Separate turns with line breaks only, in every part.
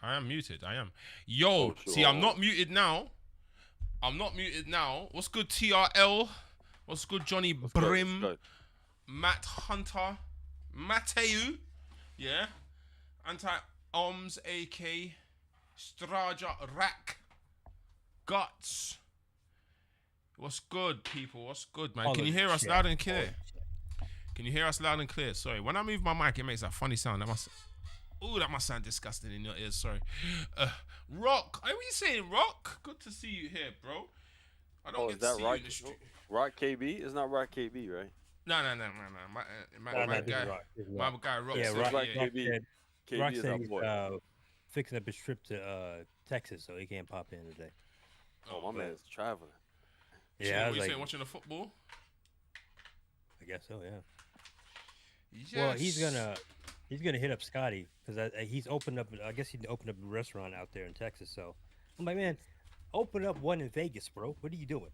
I am muted. I am. Yo,
Oh, sure.
see, I'm not muted now. What's good, TRL? What's good, Johnny
What's good? What's
Brim?
good?
Matt Hunter? Mateu? Yeah? Anti-Oms, AK. Straja Rack. Guts. What's good, people? What's good, man? Can you hear us loud and clear? Can you hear us loud and clear? Sorry, when I move my mic, it makes that funny sound. That must sound disgusting in your ears. Sorry. Rock. Are we saying Rock? Good to see you here, bro. I don't
Oh,
get
is
to
that
see
Rock?
you in the street.
Rock KB? It's not Rock KB, right?
No. My guy, Rock.
Yeah,
said,
Rock,
Rock
yeah.
KB.
said,
KB
Rock
is
said
our
he's
boy.
fixing up his trip to Texas, so he can't pop in today.
Oh, my man's traveling.
Yeah, I
What
was
you
like,
saying? Watching the football?
I guess so. Yeah.
Yes.
Well, he's gonna hit up Scotty because he's opened up. I guess he opened up a restaurant out there in Texas. So I'm like, man, open up one in Vegas, bro. What are you doing?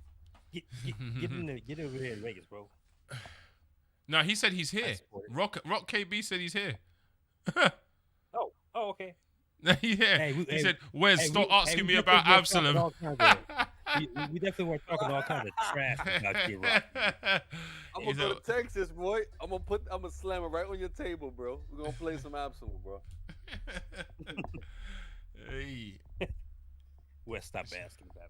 Get over here in Vegas, bro.
No, he said he's
I
here.
support it.
Rock KB said he's here.
Oh, okay.
Yeah.
Hey,
He said, "Wes, stop asking me about
definitely
Absalom."
weren't talking all kinds we definitely weren't talking all kinds of trash about you, Rock.
I'm gonna go to Texas, boy. I'm gonna slam it right on your table, bro. We're gonna play some Absalom, bro.
Hey.
Wes, stop asking about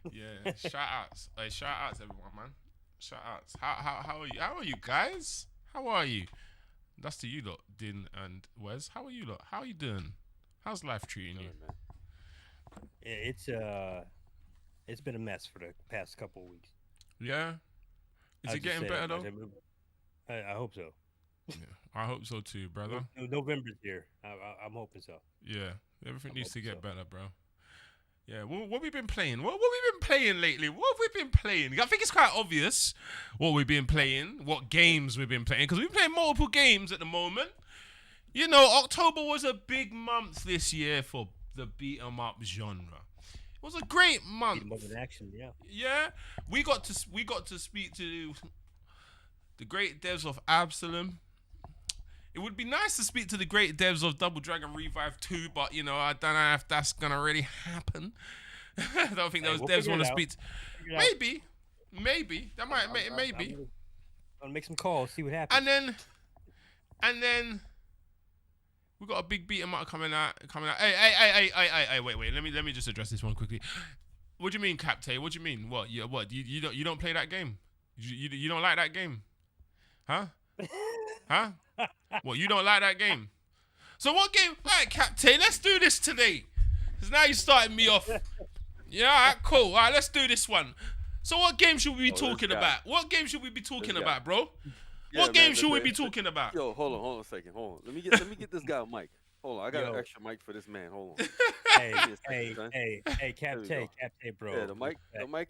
it.
Yeah, shout outs. Hey, shout outs everyone, man. Shout outs. How are you? How are you guys? How are you? That's to you lot, Din and Wes. How are you lot? How are you doing? How's life treating you?
Yeah, it's been a mess for the past couple of weeks.
Yeah. Is
I'll
it
just
getting
say
better
that
though?
much. I hope so.
Yeah, I hope so too, brother.
November's here. I'm hoping so.
Yeah, everything
I'm
needs to
hoping
get
so.
better, bro. Yeah, what we been playing? What we been playing lately? What have we been playing? I think it's quite obvious what we've been playing, what games we've been playing, because we've been playing multiple games at the moment. You know, October was a big month this year for the beat 'em up genre. It was a great month.
Beat 'em up in action, yeah.
Yeah, we got to speak to the great devs of Absalom. It would be nice to speak to the great devs of Double Dragon Revive 2, but you know, I don't know if that's gonna really happen. I don't think those
We'll
devs
figure
want
it
to
out.
speak.
Figure it out.
Maybe that might maybe.
I'm gonna make some calls, see what happens.
And then we got a big beat 'em up coming out. Hey, wait. Let me just address this one quickly. What do you mean, Captain? What do you mean? What? You don't play that game? You don't like that game? Huh? Huh? What, you don't like that game? So what game? Alright, Captain, let's do this today. Because now you started me off. Yeah, alright, cool. Alright, let's do this one. So what game should we be talking about? What game should we be talking about, bro?
Yeah,
What game
man,
should we
listen.
be talking about?
Yo, hold on a second. Hold on. Let me get this guy a mic. Hold on, I got
Yo.
an extra mic for this man. Hold on.
Hey, Captain, bro.
Yeah, the mic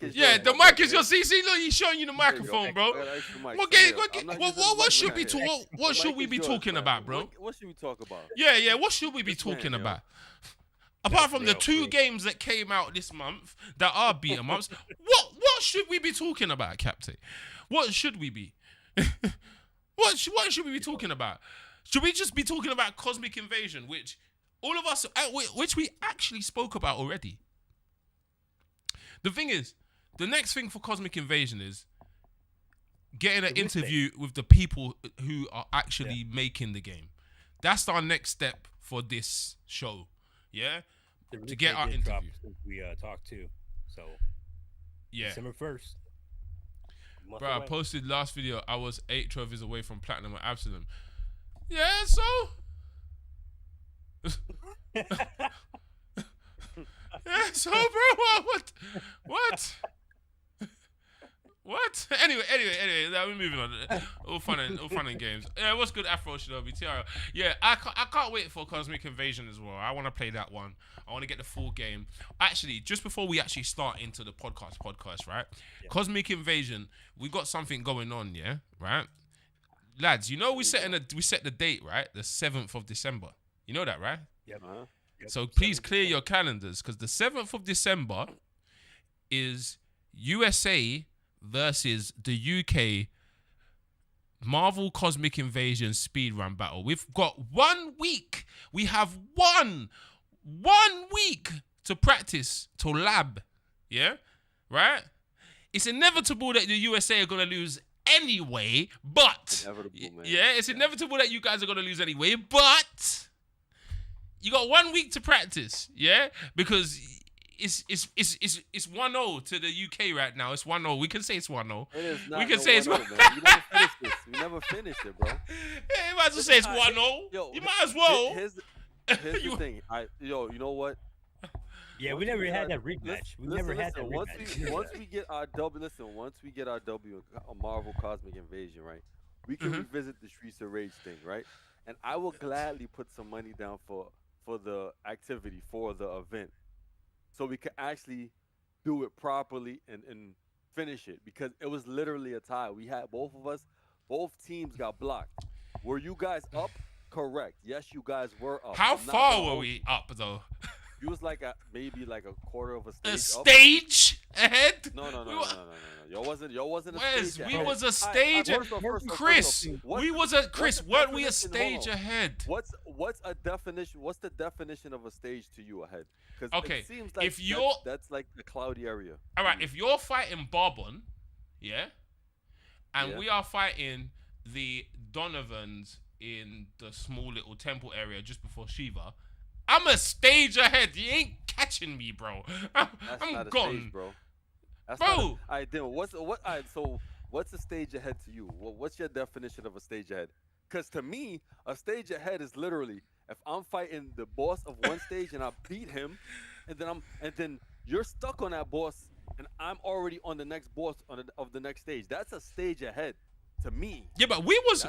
is.
Yeah,
yours,
the
my
mic is
brother.
your CC. Look, he's showing you the
There you go.
microphone, bro.
I got an extra mic,
What
so
game?
yeah, I'm not using the
What
mic
should
right
we
here.
talk? What
The
should
mic
we
is
be
yours,
talking
man.
about, bro?
What should we talk about?
Yeah. What should we be
This man,
talking
yo.
about? Apart from the
Yo,
2
please.
games that came out this month that are beat 'em ups, what should we be talking about, Captain? What should we be? what should we be talking about? Should we just be talking about Cosmic Invasion, which all of us, which we actually spoke about already? The thing is, the next thing for Cosmic Invasion is getting an interview with the people who are actually making the game. That's our next step for this show. Yeah? To get our interview.
Since we talked to, so
Yeah.
December 1st.
Bro, I posted last video. I was 8 trophies away from platinum with Absalom. Yeah, so. Yeah, so, bro, what? What? Anyway, we're moving on. All fun and games. Yeah, what's good, Afro Shinobi? TRL. Yeah, I can't wait for Cosmic Invasion as well. I want to play that one. I want to get the full game. Actually, just before we actually start into the podcast, right? Yeah. Cosmic Invasion, we got something going on, yeah, right? Lads, you know we set the date, right? The 7th of December. You know that, right?
Yep. Yep.
So please clear your calendars, because the 7th of December is USA versus the UK Marvel Cosmic Invasion speedrun battle. We've got 1 week. We have one 1 week to practice, to lab. Yeah? Right? It's inevitable that the USA are going to lose anyway, but...
Inevitable, man.
Yeah, it's inevitable that you guys are going to lose anyway, but... You got 1 week to practice, yeah? Because it's 1-0 to the UK right now. It's 1-0. We can say it's 1-0.
It is not
We can
no
say it's
1-0, man. You never finished this. You never finished it, bro.
Yeah, you might as well say it's 1-0.
Yo,
You might as well.
Here's
You-
the thing. You know what?
Yeah, we
Once
never
get
had
our-
that rematch. We
listen,
never had
listen,
that
once
rematch.
once we get our W, once we get our W, a Marvel Cosmic Invasion, right? We can revisit the Streets of Rage thing, right? And I will gladly put some money down for the activity, for the event, so we can actually do it properly and finish it, because it was literally a tie. We had both teams got blocked. Were you guys up? Correct. Yes, you guys were up.
How
I'm not
far
gonna
were
hold
we up, though?
You was like maybe like a quarter of a stage
A
up.
stage ahead?
No.
We were-
Y'all wasn't a
Wes,
stage
we
ahead.
was a
Alright,
stage
first off,
Chris,
what's
we
the-
was a Chris.
what's the
Weren't we a
definition- hold
stage
on.
ahead?
What's a definition? What's the definition of a stage to you ahead? Because
Okay,
it seems like
if you're-
that's like the cloudy area.
All right, if you're fighting Barbon, yeah, and
Yeah.
we are fighting the Donovans in the small little temple area just before Shiva, I'm a stage ahead. You ain't catching me, bro.
That's
I'm
not a
gone.
stage, bro. That's
Bro.
not a, all right, then what's a stage ahead to you? What's your definition of a stage ahead? Because to me, a stage ahead is literally if I'm fighting the boss of one stage and I beat him, and then you're stuck on that boss, and I'm already on the next boss of the next stage. That's a stage ahead to me.
Yeah, but we was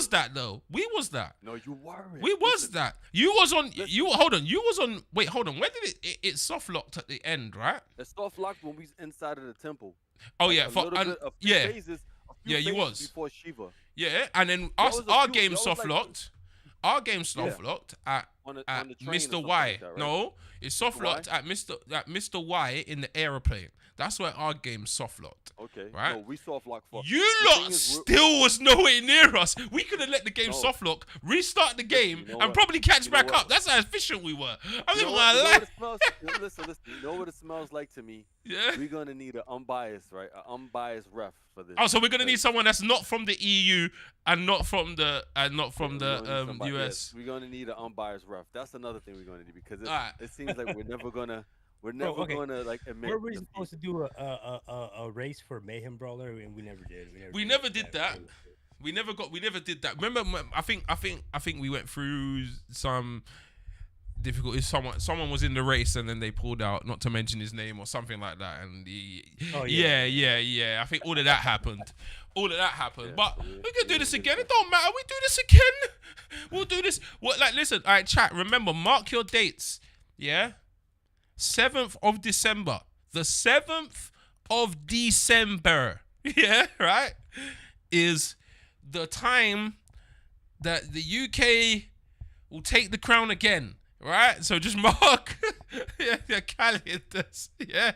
that though. We was that.
No, you weren't.
We was
Listen,
that. You was on.
listen.
You hold on. You was on. Wait, hold on. When did it soft locked at the end, right?
It's soft locked when we was inside of the temple.
Oh
Like,
yeah,
a
for
little bit, a few
yeah,
phases,
Yeah, you
phases
was.
before Shiva
yeah, and then
That
us
was a
our
few-
game
that was
soft
like-
locked. Our game soft locked at
on the train or
Mr.
something
Y.
like that, right?
No, it's soft
Mr.
locked at Mr. Y in the aeroplane. That's where our game soft locked.
Okay.
Right?
No, we soft lock for.
You
The thing
lot
is,
still was nowhere near us. We could have let the game
No.
soft lock, restart the game,
you know
and
what?
probably catch
You know
back
what?
up. That's how efficient we were. I'm
You
even
know what,
gonna
you know
lie.
what it smells? Listen. You know what it smells like to me?
Yeah.
We're gonna need an unbiased, right? An unbiased ref for this.
Oh, so we're gonna need
because
someone that's not from the EU and not from the
we're gonna need somebody-
US.
yes, we're gonna need an unbiased ref. That's another thing we're gonna need, because
Alright.
it seems like we're never gonna
okay.
like admit.
Were we
defeat.
supposed to do a race for Mayhem Brawler, and we never did.
We never did that. We never did that. Remember, I think we went through some difficulties. Someone was in the race and then they pulled out, not to mention his name or something like that. And
Oh,
yeah. I think all of that happened.
Yeah,
But
so
we can do
we
this
did
again.
that.
It don't matter. We do this again. We'll do this. What? Like, listen. All right, chat. Remember, mark your dates. Yeah. 7th of December. The 7th of December. Yeah. Right. Is the time that the UK will take the crown again, right? So just mark your calendars, yeah.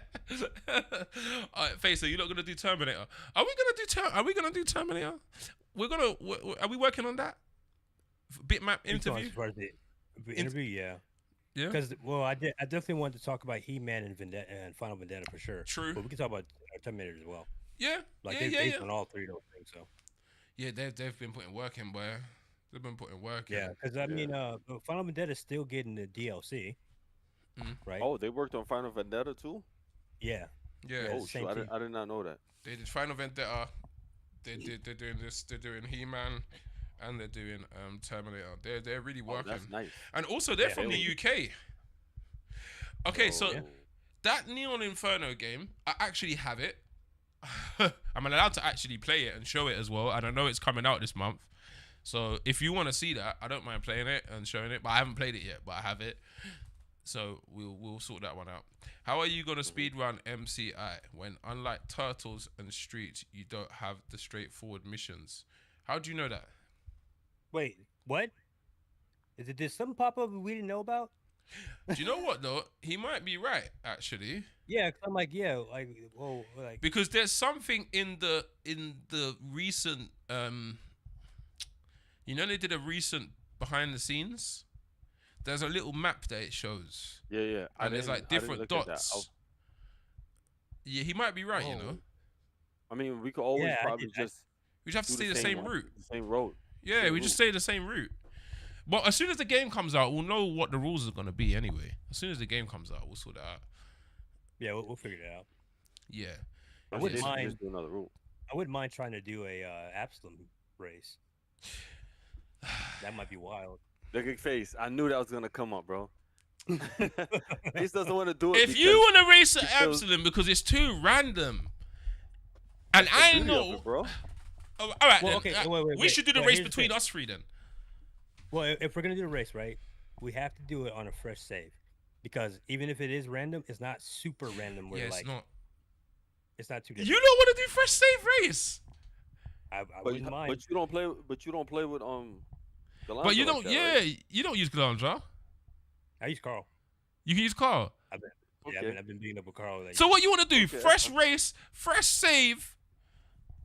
All right, Facer, you're not gonna do Terminator. Are we gonna do Terminator? Are we working on that? Bitmap interview?
As far as the interview, yeah.
Yeah.
Because I definitely wanted to talk about He-Man and Vendetta and Final Vendetta for sure.
True.
But we can talk about Terminator as well.
Yeah.
Like
yeah,
they've
yeah,
done all three of those things. So
yeah, they've been putting work in, boy. They've been putting work in.
yeah, because I mean, Final Vendetta is still getting the DLC, right?
Oh, they worked on Final Vendetta too.
Yeah.
Yeah.
Oh,
same
shoot,
team.
I did not know that.
They did Final Vendetta. They're doing this. They're doing He-Man, and they're doing Terminator. They're really
Oh,
working.
that's nice.
And also, they're
Yeah,
from
they
the UK. Okay, so
Oh.
that Neon Inferno game, I actually have it. I'm allowed to actually play it and show it as well. And I know it's coming out this month. So if you want to see that, I don't mind playing it and showing it. But I haven't played it yet, but I have it. So we'll sort that one out. How are you gonna speedrun MCI when, unlike Turtles and Street, you don't have the straightforward missions? How do you know that?
Wait, what? Did something pop up we didn't know about?
Do you know what though? He might be right actually,
Yeah, 'cause I'm like, yeah, like, whoa, like,
because there's something in the recent you know, they did a recent behind the scenes. there's a little map that it shows,
Yeah.
and there's like
I didn't
different
look at that.
dots. Yeah, he might be right. You know,
I mean, we could always
Yeah, I
probably
did-
just
we just have to
do
stay the same route.
the same road.
Yeah,
same
we just
route.
stay the same route. But as soon as the game comes out, we'll know what the rules are gonna be anyway. As soon as the game comes out, we'll sort that out.
Yeah, we'll figure it out.
Yeah.
I
Or
wouldn't
just-
mind.
just do another route.
I wouldn't mind trying to do a Absalom race. That might be wild.
Look at Face. I knew that was gonna come up, bro. Face doesn't want to do it.
If you
because
want to race at
because-
Absalom because it's too random, and
the
I
beauty of
know,
it, bro.
oh, all right,
Well,
then,
okay, wait,
we should do the
well,
race
here's the
between
thing.
us three then.
Well, if we're gonna do the race, right, we have to do it on a fresh save, because even if it is random, it's not super random. Where
Yeah, it's
like
not.
it's not too.
You don't want to do fresh save race,
I
But,
wouldn't mind.
but you don't play. But you don't play with
but you
Galanza
don't.
like that,
Yeah,
right?
you don't use Galandra.
I use Carl.
You can use Carl.
Yeah,
Okay.
I've been beating up with Carl. Like,
So what you want to do?
Okay.
Fresh race, fresh save,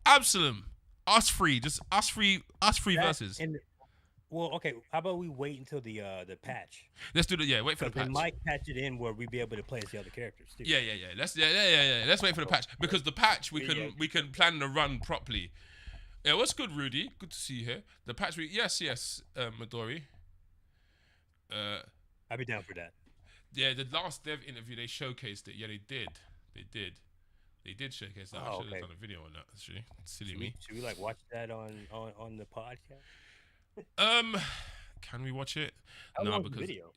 Absalom, us three, just us three
that-
versus.
And well, okay. How about we wait until the patch?
Let's do the wait for the
Because they
patch.
might patch it in where we be able to play as the other characters too.
Yeah. Let's wait for the patch because the patch
Yeah.
we can plan the run properly. Yeah, what's good, Rudy? Good to see you here. The patch yes, Midori.
I'd be down for that.
Yeah, the last dev interview they showcased it. Yeah, they did showcase that. I
Oh,
should have
okay.
done a video on that. Actually, silly
Should
me.
we like watch that on the podcast?
Can we watch it?
How
No,
long's the
because
video?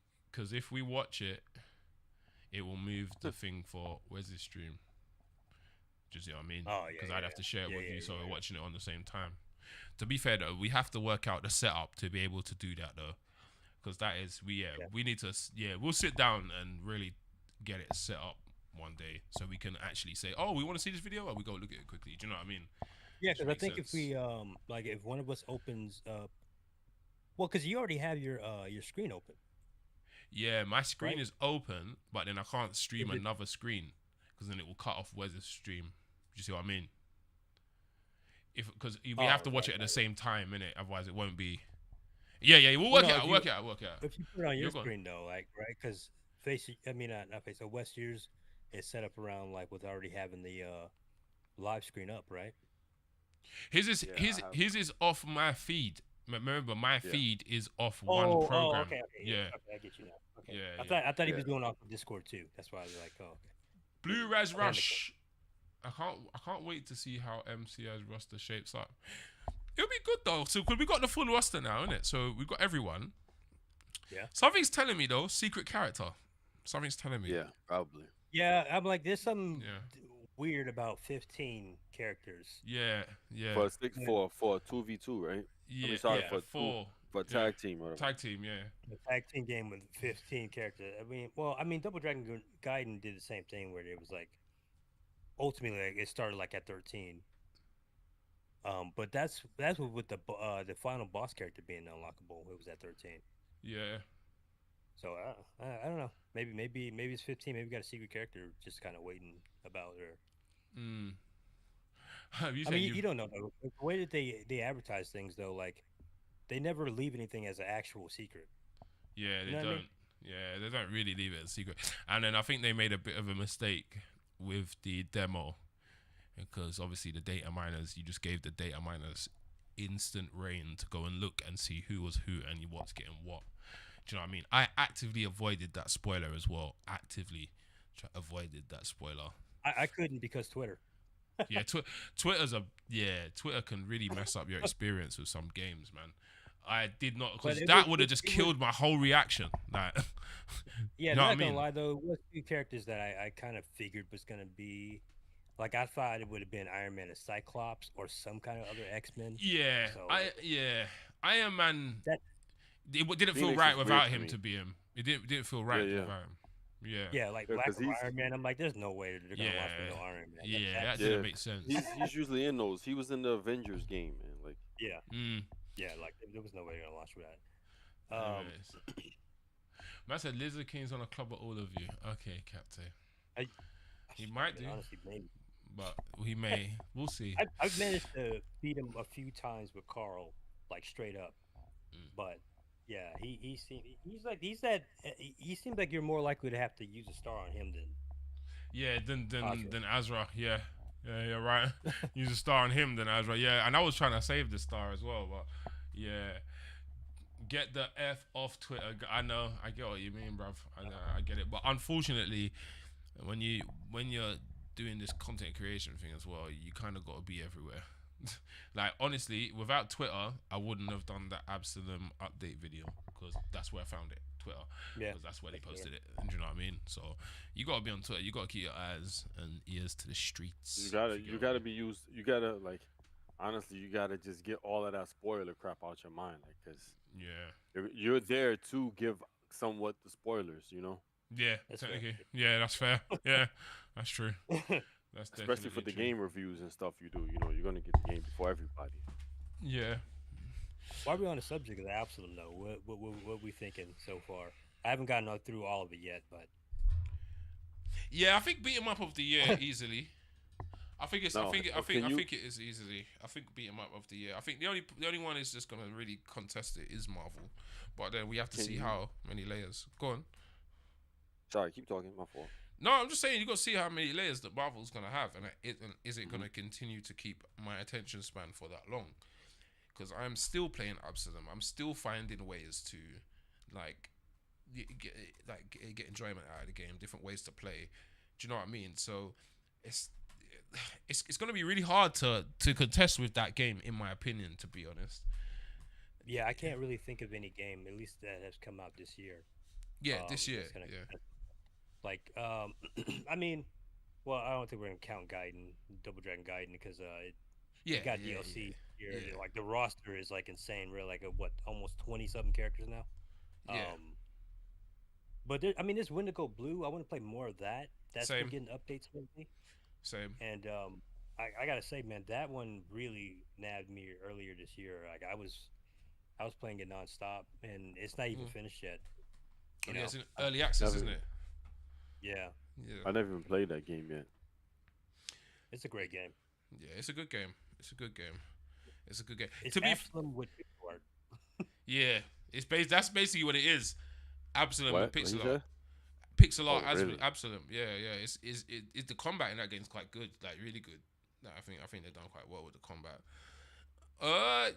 if we watch it, it will move the thing for where's this stream. Do you see what I mean?
Oh, yeah,
Because
yeah,
I'd have to share it
yeah,
with
yeah,
you, so
yeah,
we're
yeah.
watching it on the same time. To be fair though, we have to work out the setup to be able to do that though, because that is we need to we'll sit down and really get it set up one day so we can actually say, oh, we want to see this video, or we go look at it quickly. Do you know what I mean?
Yeah,
Which
because I
makes
think
sense.
if we like if one of us opens well, because you already have your screen open.
Yeah, my screen
Right.
is open, but then I can't stream
Is it-
another screen because then it will cut off where's the stream. Do you see what I mean? Because we
Oh,
have to watch
right,
it at the
right.
same time, innit? Otherwise, it won't be. Yeah, we'll
Well,
work
no,
it
if
out.
you-
Work it out. Work it out.
If you put it on your
You're gone.
screen though, like right, because face, I mean not face. So West Years is set up around like with already having the live screen up, right?
His is
Yeah,
his
I have-
his is off my feed. Remember, my
Yeah.
feed is off one program.
okay,
Yeah.
Okay, I get you now. Okay.
Yeah,
I thought he was
Yeah.
doing off of Discord too. That's why I was like, oh, okay.
Blue Raz
Yeah,
Rush. I can't wait to see how MC's roster shapes up. It'll be good though. So cause we got the full roster now, innit? So we've got everyone.
Yeah.
Something's telling me though, secret character. Something's telling me.
Yeah, probably.
Yeah, I'm like, there's something
Yeah.
weird about 15 characters.
Yeah.
For a stick for a 2v2, right?
Yeah.
sorry,
yeah,
for
four.
For a
Yeah.
tag team or whatever.
Tag team, yeah.
The tag team game with 15 characters. I mean, Double Dragon Gaiden did the same thing where it was like, ultimately, like, it started like at 13. But that's what with the final boss character being unlockable. It was at 13.
Yeah.
So I don't know. Maybe it's 15. Maybe we got a secret character just kind of waiting about her.
Mm.
I mean, you don't know though. The way that they advertise things though, like they never leave anything as an actual secret.
Yeah, they
You know what I
don't.
mean?
Yeah, they don't really leave it a secret. And then I think they made a bit of a mistake with the demo because obviously the data miners, you just gave the data miners instant reign to go and look and see who was who and what's getting what. Do you know what I mean? I actively avoided that spoiler as well. Avoided that spoiler.
I couldn't because Twitter.
Yeah, Twitter can really mess up your experience with some games, man. I did not,
But
because
it
that
was-
would have just
it was-
killed my whole reaction. Like,
Yeah,
You know what I
not gonna
mean?
lie though, it was two characters that I kind of figured was gonna be, like I thought it would have been Iron Man and Cyclops or some kind of other X-Men.
yeah,
So-
Iron Man.
That-
It didn't feel
Phoenix
right
is weird
without
to
him
me.
to be him. It didn't feel right
Yeah.
without him. Yeah.
Yeah, like
Yeah,
Black
'cause
Widow,
he's-
Iron Man. I'm like, there's no way that they're gonna launch
Yeah.
with no Iron Man.
Yeah,
That-
that didn't
Yeah.
make sense.
He's usually in those. He was in the Avengers game, man. Like
yeah,
Mm.
yeah, like there was no way they're gonna launch with that.
Anyways. Man said Lizard King's on a club with all of you. Okay, Captain. He might do,
Honestly, maybe.
but he may. We'll see.
I've managed to beat him a few times with Carl, like straight up.
Mm.
But Yeah, he's that he seems like you're more likely to have to use a star on him than
Yeah,
Azra.
than Azra. Yeah, yeah, right. Use a star on him than Azra. Yeah, and I was trying to save the star as well, but yeah, get the f off Twitter. I know, I get what you mean, bruv. I get it, but unfortunately, when you're doing this content creation thing as well, you kind of got to be everywhere. Like honestly, without Twitter, I wouldn't have done that Absalom update video because that's where I found it. Twitter,
Yeah,
because that's where they
definitely.
posted it. Do you know what I mean? So you gotta be on Twitter. You gotta keep your eyes and ears to the streets. If you get
You
what I
gotta
mean.
be used. You gotta like, honestly, you gotta just get all of that spoiler crap out your mind, like, cause
Yeah.
you're there to give somewhat the spoilers, you know,
Yeah.
That's fair.
Technically. Yeah. That's fair. Yeah. That's true. That's
especially for
definitely
the
true.
game reviews and stuff you do. You know, you're gonna get the game before everybody.
Yeah.
While we're on the subject of the Absalom, though, what we thinking so far? I haven't gotten through all of it yet, but
Yeah. I think beat 'em up of the year easily. I think it's. I
No,
think. I think.
can
I
you?
think it is easily. I think beat 'em up of the year. I think the only one is just gonna really contest it is Marvel, but then we have to
Can
see
you?
how many layers. Go on.
Sorry, keep talking. My fault.
No, I'm just saying you got to see how many layers that Marvel's gonna have, and is it
Hmm.
gonna continue to keep my attention span for that long? Because I'm still playing Absalom. I'm still finding ways to, like, get get enjoyment out of the game. Different ways to play. Do you know what I mean? So, it's it's gonna be really hard to contest with that game, in my opinion. To be honest.
yeah, I can't really think of any game, at least that has come out this year,
Yeah, this year.
that's gonna
Yeah.
like I mean, well, I don't think we're gonna count Gaiden, Double Dragon Gaiden, because
Yeah.
it got
Yeah.
DLC here.
Yeah.
Like the roster is like insane. We're like what, almost 20 something characters now.
Yeah.
But there, I mean, this Wendigo Blue, I want to play more of that. That's been
Same.
getting updates lately,
Same.
and I gotta say, man, that one really nabbed me earlier this year. Like I was playing it nonstop, and it's not even
Mm.
finished yet.
Oh
You
yeah,
know,
it's in early access,
Never
isn't
even.
it?
yeah,
Yeah.
I never even played that game yet.
it's a great game.
Yeah. It's a good game. It's a good game. It's a good game.
It's
To be
Absalom with pixel art.
Yeah, it's That's basically what it is. Absalom with
What he
pixel art.
said?
Pixel art
Oh,
as
really?
Absalom. Yeah, yeah. It's the combat in that game is quite good, like really good. No, I think they've done quite well with the combat. Uh,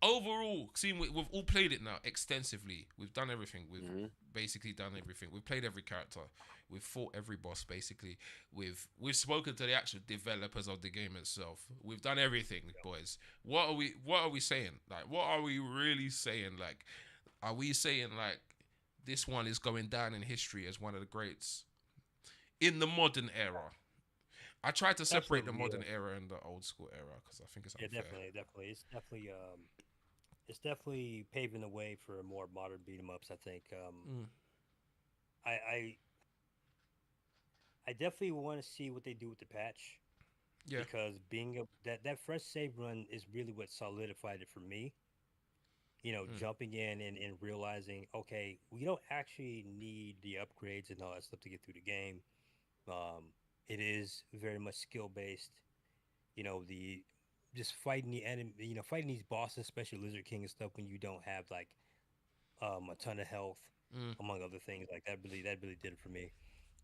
Overall, seeing we've all played it now extensively. We've done everything. We've
Hmm.
basically done everything. We've played every character. We've fought every boss. Basically, we've spoken to the actual developers of the game itself. We've done everything, boys. What are we saying? Like, what are we really saying? Like, are we saying like this one is going down in history as one of the greats in the modern era? I tried to separate the
Absolutely, yeah,
modern era and the old school era because I think it's
yeah,
unfair.
definitely. It's definitely paving the way for more modern beat 'em ups. I think.
Mm.
I I I definitely want to see what they do with the patch,
Yeah.
because being that fresh save run is really what solidified it for me.
Mm.
Jumping in and realizing, okay, we don't actually need the upgrades and all that stuff to get through the game. Um, it is very much skill based. The just fighting the enemy, fighting these bosses, especially Lizard King and stuff, when you don't have like a ton of health,
Mm.
among other things. Like that really did it for me.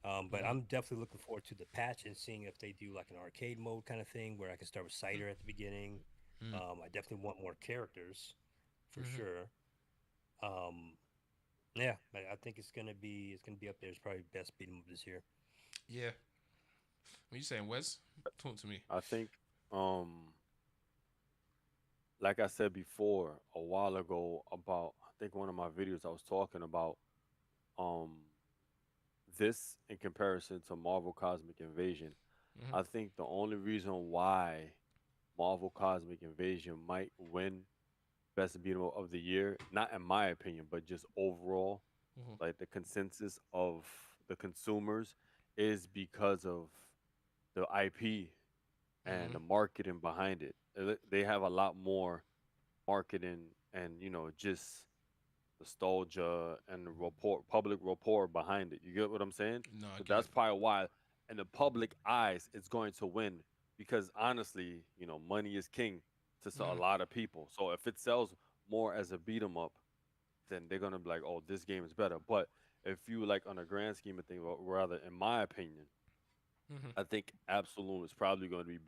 But
Mm.
I'm definitely looking forward to the patch and seeing if they do like an arcade mode kind of thing where I can start with Cider at the beginning.
Mm.
I definitely want more characters for
Mm-hmm.
sure. Um, yeah, I think it's gonna be up there. It's probably best beat 'em up this year.
Yeah. What you saying, Wes? Talk to me.
I think, um, like I said before a while ago, about I think one of my videos I was talking about um this in comparison to Marvel Cosmic Invasion.
Mm-hmm.
I think the only reason why Marvel Cosmic Invasion might win Best Beat 'em Up of the Year, not in my opinion, but just overall,
Mm-hmm.
like the consensus of the consumers, is because of the IP and
Mm-hmm.
the marketing behind it. They have a lot more marketing and just nostalgia and public rapport behind it. You get what I'm saying?
No, I
So
get
that's
it.
probably why, in the public eyes, it's going to win because honestly, money is king to a
Mm-hmm.
lot of people. So if it sells more as a beat 'em up, then they're gonna be like, oh, this game is better. But if you like on a grand scheme of things, or rather, in my opinion,
Hmm.
I think Absolute is probably going to be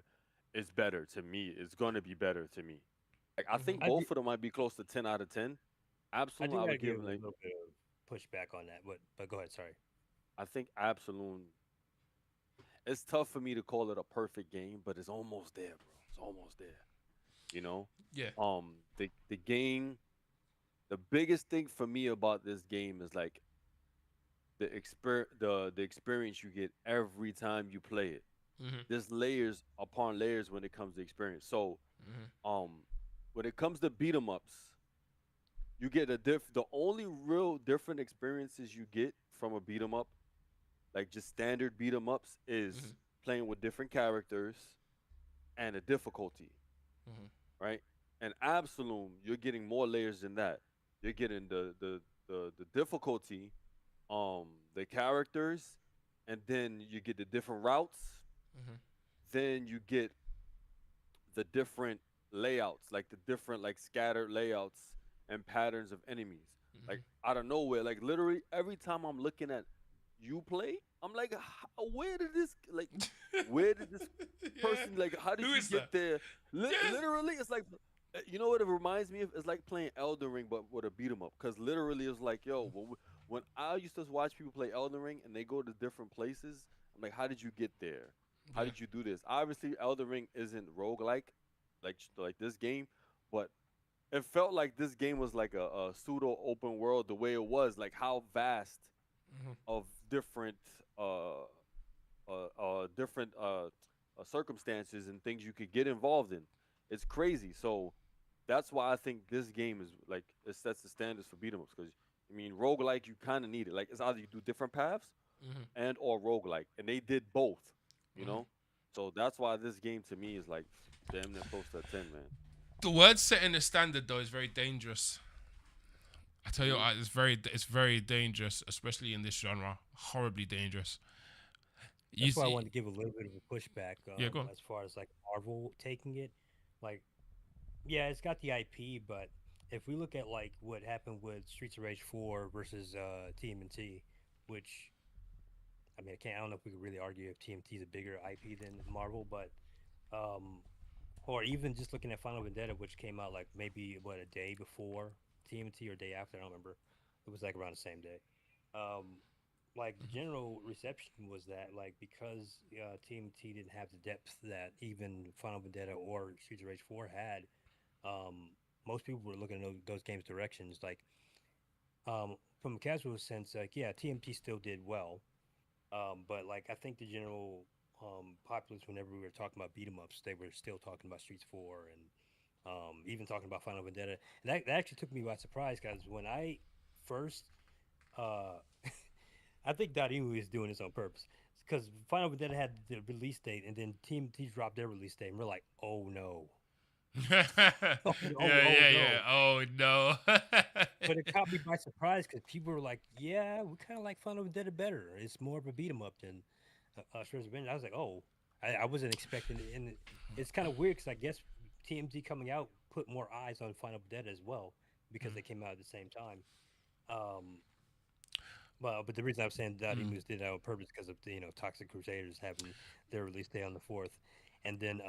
it's better to me. It's going to be better to me. Like I
Hmm.
think
I do,
both of them might be close to 10 out of 10.
I
Absolute,
do
I
gotta
would
give
give
a
like
little bit of pushback on that, but go ahead. Sorry.
I think Absolute. It's tough for me to call it a perfect game, but it's almost there, bro. It's almost there. You know,
Yeah.
the game. The biggest thing for me about this game is like the experience you get every time you play it.
Hmm.
There's layers upon layers when it comes to experience. So,
Hmm.
um, when it comes to beat 'em ups, you get the only real different experiences you get from a beat 'em up, like just standard beat 'em ups,
Hmm.
is playing with different characters and a difficulty,
Hmm.
right? And Absolum, you're getting more layers than that. You're getting the difficulty, the characters, and then you get the different routes.
Hmm.
Then you get the different layouts, like the different like scattered layouts and patterns of enemies. Like out of nowhere, like literally every time I'm looking at you play, I'm like, where did this like, where did this
Yeah.
person like? How did
Who
you
is
get
that?
there?
Yeah.
Literally, it's like, you know what it reminds me of? It's like playing Elden Ring, but with a beat 'em up. Cause literally, it's like, yo, when I used to watch people play Elden Ring and they go to different places, I'm like, how did you get there? How
Yeah.
did you do this? Obviously, Elden Ring isn't roguelike like this game, but it felt like this game was like a pseudo open world the way it was, like how vast
Hmm.
of different different circumstances and things you could get involved in. It's crazy. So that's why I think this game is like it sets the standards for beat 'em ups. Because I mean, roguelike you kind of need it. Like it's either you do different paths
Hmm.
and or roguelike, and they did both. You
Hmm.
know, so that's why this game to me is like damn near close to a 10, man.
The word setting the standard though is very dangerous. I tell you,
Hmm.
it's very dangerous, especially in this genre. Horribly dangerous. You
That's why I
see,
wanted to give a little bit of a pushback
yeah, go on.
as far as like Marvel taking it. Like, yeah, it's got the IP, but if we look at like what happened with Streets of Rage 4 versus TMNT, which I mean, I don't know if we could really argue if TMT is a bigger IP than Marvel, but um, or even just looking at Final Vendetta, which came out like maybe what a day before TMT or day after, I don't remember. It was like around the same day. Um, like the general reception was that like because TMT didn't have the depth that even Final Vendetta or Streets of Rage 4 had, um, most people were looking at those games' directions. Like from a casual sense, like yeah, TMT still did well, but like I think the general populace, whenever we were talking about beat 'em ups, they were still talking about Streets 4 and even talking about Final Vendetta. And that actually took me by surprise because when I first, uh, I think Dotemu is doing this on purpose because Final Vendetta had the release date and then Team T dropped their release date and we're like, oh no,
Yeah,
oh
yeah, yeah.
no.
Oh no.
But it caught me by surprise because people were like, "Yeah, we kind of like Final Vendetta better. It's more of a beat 'em up than Shredder's Revenge." I was like, "Oh, I wasn't expecting it." And it's kind of weird because I guess TMZ coming out put more eyes on Final Vendetta as well because they came out at the same time. Um, but the reason I'm saying that
Mm,
Emus did that on purpose because of the Toxic Crusaders having their release day on the 4th, and then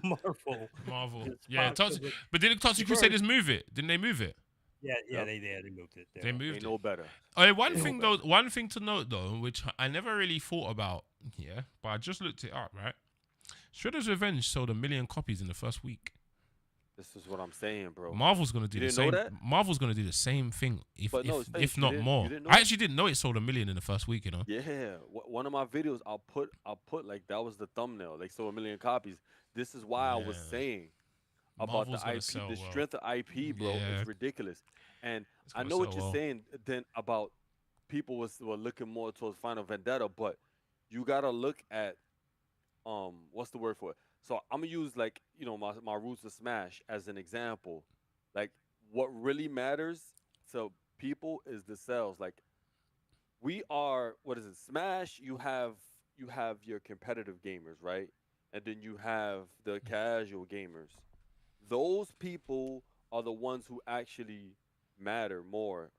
Marvel
Marvel.
just
Yeah,
popped
Toxic.
up with
But didn't Toxic
first.
Crusaders move it? Didn't they move it?
Yeah,
Yep,
they moved it.
They
they
moved it.
know better.
Oh, one
They know
thing
better.
though, one thing to note though, which I never really thought about, yeah, but I just looked it up. Right, Shredder's Revenge sold 1 million copies in the first week.
This is what I'm saying, bro.
Marvel's gonna do
You
the
didn't know
same.
that?
Marvel's gonna do the same thing,
But no, Space,
if
you
not
didn't
more.
know
I
that?
actually didn't know it sold 1 million in the first week. You know.
Yeah, one of my videos I'll put like that was the thumbnail. Like so 1 million copies. This is why I was
Yeah,
saying about the
Marvel's gonna
IP,
sell
the
well.
strength of IP, bro.
Yeah,
It's ridiculous. And
it's
I
gonna
know
sell
what you're
well.
saying then about people were looking more towards Final Vendetta, but you gotta look at what's the word for it? So I'm gonna use like my roots of Smash as an example. Like what really matters to people is the sales. Like we are what is it? Smash. You have your competitive gamers, right? And then you have the casual gamers. Those people are the ones who actually matter more,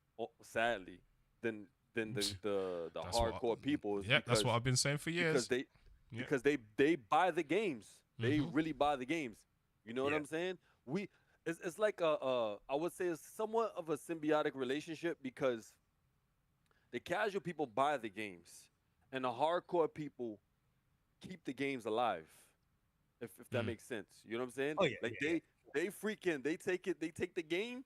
sadly, than the
That's what.
hardcore people is
Yep, that's what I've been saying for
because
years.
they
Yeah.
because they buy the games. They
Mhm.
really buy the games. You know what
Yeah.
I'm saying? It's like I would say it's somewhat of a symbiotic relationship because the casual people buy the games and the hardcore people keep the games alive. If that
Mm.
makes sense. You know what I'm saying?
Oh yeah,
Like
yeah, yeah.
they take the game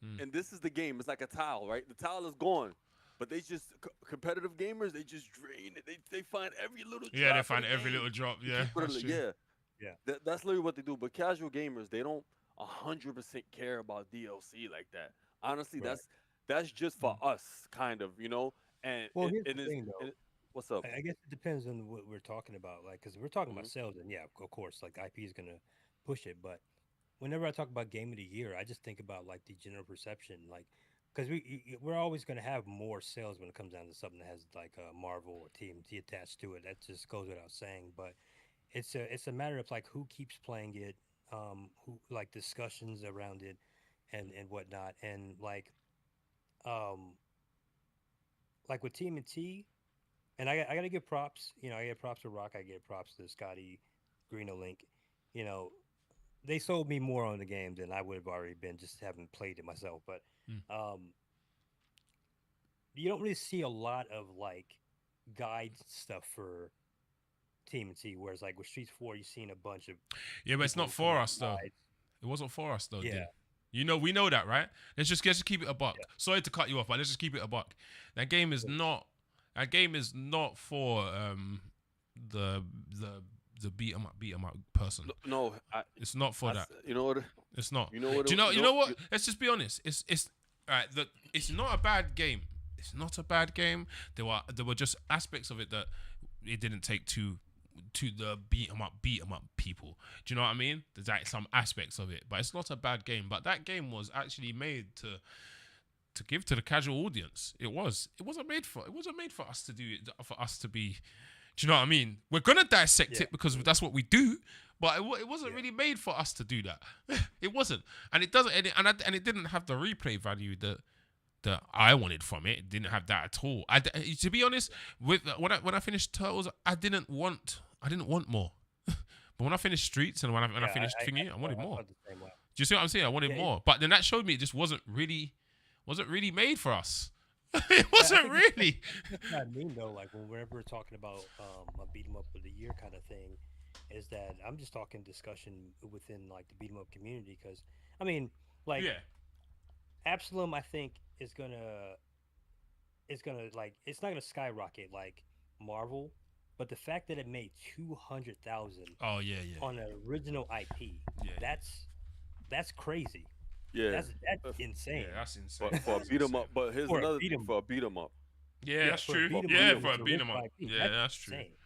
Mm.
and this is the game. It's like a towel, right? The towel is gone. But they just competitive gamers, they just drain it. They find every little
Yeah, they
drop of
find
the
every
game
little drop.
to
Yeah,
keep it
that's true.
yeah.
Yeah.
That's literally what they do. But casual gamers, they don't 100% care about DLC like that. Honestly,
Right.
that's just for
Mm.
us, kind of, you know. And
Well, here's the thing,
it
though.
is what's up?
I guess it depends on what we're talking about. Like, because we're talking
Hmm.
about sales, and yeah, of course, like IP is gonna push it. But whenever I talk about game of the year, I just think about like the general perception, like, because we're always gonna have more sales when it comes down to something that has like a Marvel or TMT attached to it. That just goes without saying. But it's a matter of like who keeps playing it, who like discussions around it, and whatnot, and um like with TMT. And I gotta give props. I get props to Rock. I get props to Scotty, Greeno Link. You know, they sold me more on the game than I would have already been just having played it myself. But
Mm.
um, you don't really see a lot of like guide stuff for TMT. Whereas like with Streets 4, you've seen a bunch of
Yeah, but it's not
people coming
for
out
us
with
though.
guides.
It wasn't for us though,
Yeah,
Din. We know that, right? Let's just keep it a buck.
yeah,
Sorry to cut you off, but let's just keep it a buck. That game is
please.
not. That game is not for the the the beat 'em up person.
No,
It's not for that.
you know what
It's not.
you know what
Do you know? You know
you,
what? Let's just be honest. It's right. It's not a bad game. It's not a bad game. There were just aspects of it that it didn't take to the beat 'em up people. Do you know what I mean? There's like some aspects of it, but it's not a bad game. But that game was actually made to give to the casual audience. It was. It wasn't made for. It wasn't made for us to do it. For us to be. Do you know what I mean? We're gonna dissect
Yeah,
it because that's what we do. But it wasn't
yeah,
really made for us to do that. It wasn't, and it doesn't, and it didn't have the replay value that I wanted from it. It didn't have that at all. To be honest, with when I finished Turtles, I didn't want more. But when I finished Streets and when I
yeah.
finished Thingy, I wanted
I
more.
felt the same way.
Do you see what I'm saying? I wanted
Yeah,
more. But then that showed me it just wasn't really made for us. It
I
wasn't
think
really.
that's what I mean though. Like whenever we're talking about a beat 'em up of the year kind of thing, is that I'm just talking discussion within like the beat 'em up community because I mean like
Yeah.
Absalom I think is gonna like it's not gonna skyrocket like Marvel, but the fact that it made 200,000
Oh yeah, yeah,
on an original IP,
yeah,
that's crazy.
yeah.
That's
Uh,
yeah.
insane
That's insane.
for a
That's
beat 'em
insane.
up, but here's
for a
another
beat
thing
'em.
for a beat 'em up.
Yeah,
Yeah,
that's
for a
true.
beat 'em
For
up,
beat
Yeah,
'em
for a
up.
beat 'em
original
up.
IP,
Yeah,
that's
that's true.
insane.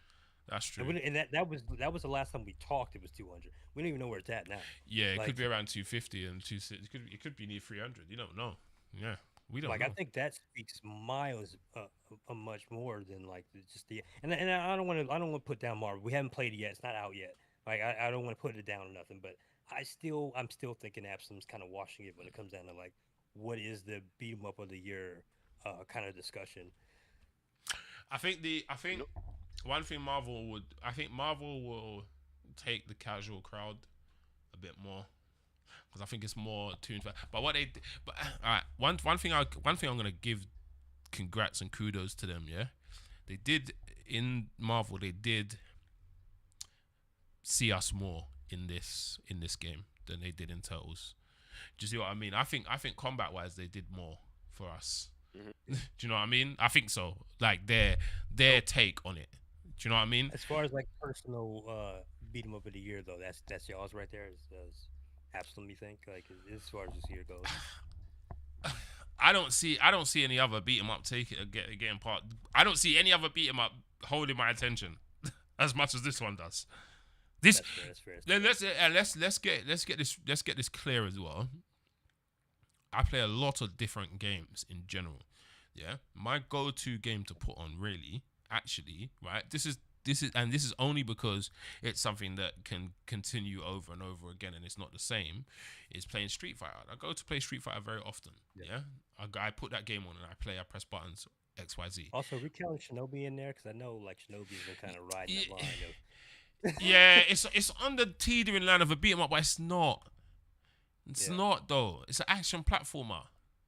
That's
And,
true.
and that was the last time we talked. It was 200. We don't even know where it's at now.
Yeah, it could
Like,
be around 250 and 260. It could be near 300. You don't know. Yeah, we don't
like I
know.
think that speaks miles, much more than like just the. And I don't want to put down Marvel. We haven't played it yet. It's not out yet. Like I don't want to put it down or nothing. But I'm still thinking Absalom's kind of washing it when it comes down to like what is the beat 'em up of the year, kind of discussion.
I
You
think
know,
one thing I think Marvel will take the casual crowd a bit more because I think it's more tuned for. But all right, one thing I'm gonna give congrats and kudos to them. Yeah, they did in Marvel. They did see us more in this game than they did in Turtles. Do you see what I mean? I think combat wise they did more for us.
mhm.
Do you know what I mean? I think so. Like their take on it. Do you know what I mean?
As far as like personal beat 'em up of the year though, that's y'all's right there. Is Absalom, you think like as far as this year goes?
I don't see any other beat 'em up getting part. I don't see any other beat 'em up holding my attention as much as this one does. This
That's fair. That's fair. That's
then
fair.
let's get this clear as well. I play a lot of different games in general. Yeah, my go-to game to put on really, actually, right? this is only because it's something that can continue over and over again, and it's not the same. Is playing Street Fighter. I go to play Street Fighter very often. Yeah, I put that game on and I play. I press buttons XYZ.
Also, we counting Shinobi in there because I know like Shinobi's been kind of riding the line of.
Yeah, it's on the teetering line of a beat 'em up, but it's not. It's not though. It's an action platformer.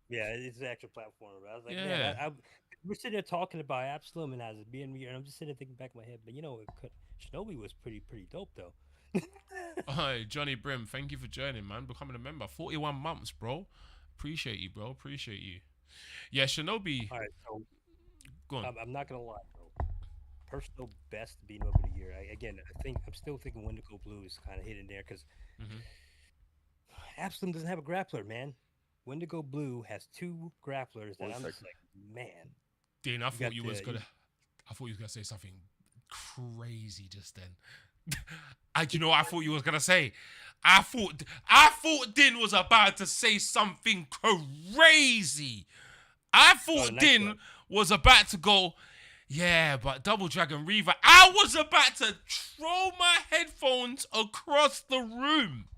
Yeah, it's an actual platform. I was like,
Yeah.
man, we're sitting there talking about Absalom and as it being weird, and I'm just sitting there thinking back in my head, but Shinobi was pretty dope though.
Hi, Johnny Brim. Thank you for joining, man. Becoming a member. 41 months, bro. Appreciate you, bro. Appreciate you. Yeah, Shinobi.
All right, so
Go on.
I'm not gonna lie, bro. Personal best beat 'em up of the year. I'm still thinking Wendigo Blue is kind of hidden there because Absalom doesn't have a grappler, man. Wendigo Blue has 2 grapplers that I'm just like, man.
Dean, I thought you was gonna say something crazy just then. I thought you was gonna say. I thought Din was about to say something crazy. I thought Din was about to go, yeah, but Double Dragon Reaver. I was about to throw my headphones across the room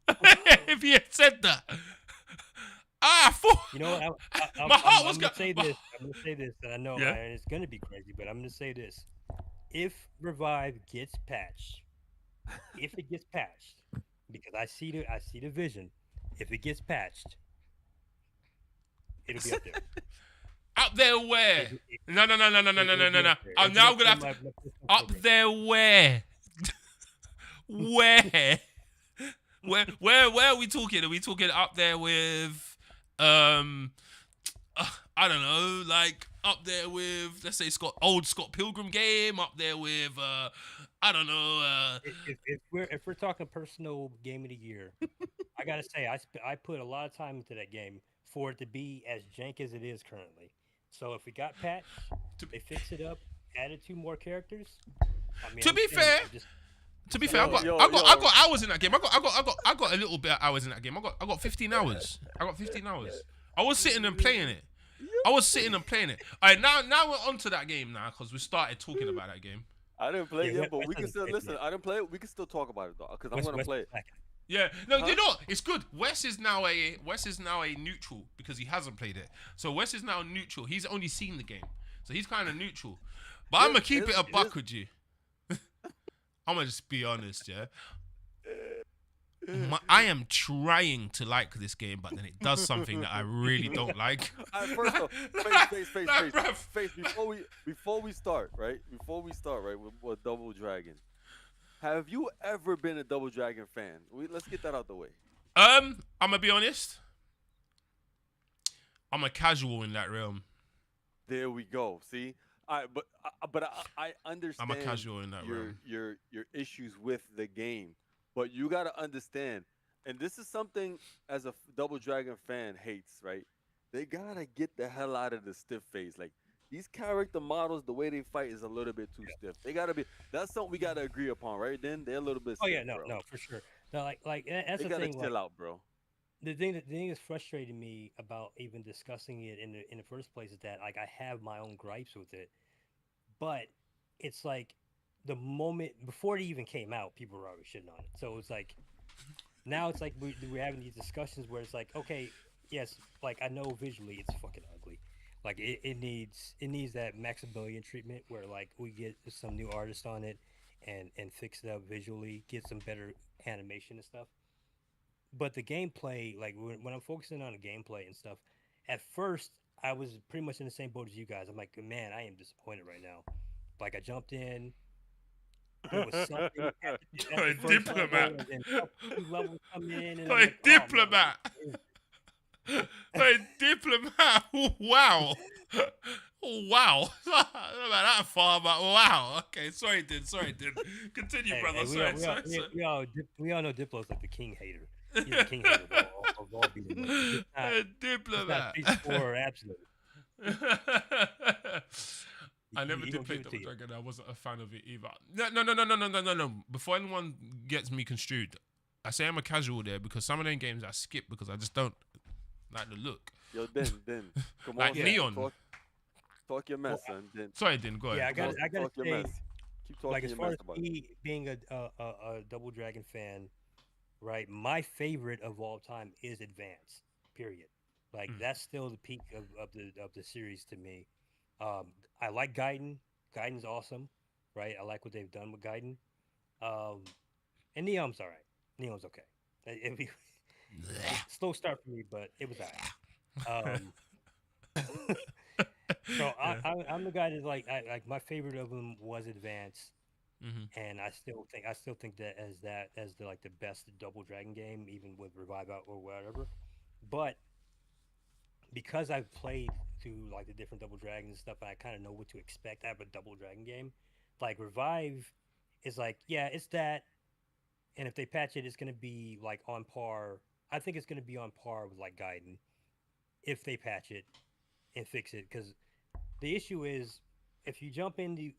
if he had said that. I thought.
You know what?
My heart was
gonna say this. I'm gonna say this, and I know and it's gonna be crazy, but I'm gonna say this: if Revive gets patched, because I see the vision. If it gets patched, it'll be up there.
Up there where? No. I'm now gonna have to. Up there where? Where? Where are we talking? Are we talking up there with? I don't know, like up there with, let's say, old Scott Pilgrim game. Up there with, I don't know.
If we're talking personal game of the year, I gotta say I put a lot of time into that game for it to be as jank as it is currently. So if we got patched, they fix it up, added 2 more characters. I mean, to be fair,
I got hours in that game. I got a little bit of hours in that game. I got 15 hours. I was sitting and playing it. All right, now we're on to that game now because we started talking about that game.
I didn't play it, but we can still listen. I didn't play it. We can still talk about it though, because I'm gonna play it.
Yeah, no, you know what? It's good. Wes is now a neutral because he hasn't played it. So Wes is now neutral. He's only seen the game, so he's kind of neutral. But I'm gonna keep it a buck with you. I'm gonna just be honest, yeah. I am trying to like this game, but then it does something that I really don't like.
First off, face. Before we start, right? With Double Dragon, have you ever been a Double Dragon fan? Let's get that out the way.
I'm gonna be honest. I'm a casual in that realm.
There we go. See, I understand.
I'm a casual in that realm.
Your issues with the game. But you got to understand, and this is something as a Double Dragon fan hates, right? They got to get the hell out of the stiff phase. Like, these character models, the way they fight is a little bit too stiff. They got to be, that's something we got to agree upon, right? Then they're a little bit stiff,
no, for sure. No, like that's
the thing. They got to chill out, bro.
The thing that's frustrating me about even discussing it in the first place is that, like, I have my own gripes with it. But it's like, the moment before it even came out, people were already shitting on it. So it's like, now it's like we're having these discussions where it's like, okay, yes, like I know visually it's fucking ugly. Like it needs that Maximilian treatment where like we get some new artists on it and fix it up visually, get some better animation and stuff. But the gameplay, like when I'm focusing on the gameplay and stuff, at first I was pretty much in the same boat as you guys. I'm like, man, I am disappointed right now. Like I jumped in. There was something at the
Diplomat.
Level come in and
like, Diplomat. Diplomat. Wow. Wow. Not that far, but wow. Okay, sorry, Din. Continue, brother.
We all know Diplo's like the king hater. He's the king hater of all beating.
Diplomat.
Or absolute.
I never did play Double Dragon. I wasn't a fan of it either. No. Before anyone gets me construed, I say I'm a casual there because some of them games I skip because I just don't like the look.
Yo, Din, come
like
on,
Neon.
Talk your mess, son. Din.
Sorry, Din, go ahead.
Yeah, I gotta say,
Keep
like
talking
as
your
far
mess
as
about it.
me being a Double Dragon fan, right? My favorite of all time is Advance. Period. Like
Mm.
that's still the peak of the series to me. I like Gaiden. Gaiden's awesome, right? I like what they've done with Gaiden. Um, and Neom's all right. Neom's okay. It, slow start for me, but it was all right. So
Yeah.
I'm the guy that like my favorite of them was Advance,
Mhm.
and I still think that as the like the best Double Dragon game, even with Revive Out or whatever. But because I've played through like the different Double Dragons and stuff, and I kind of know what to expect out of a Double Dragon game. Like Revive is like, yeah, it's that, and if they patch it, it's gonna be like on par. I think it's gonna be on par with like Gaiden if they patch it and fix it. Because the issue is if you jump into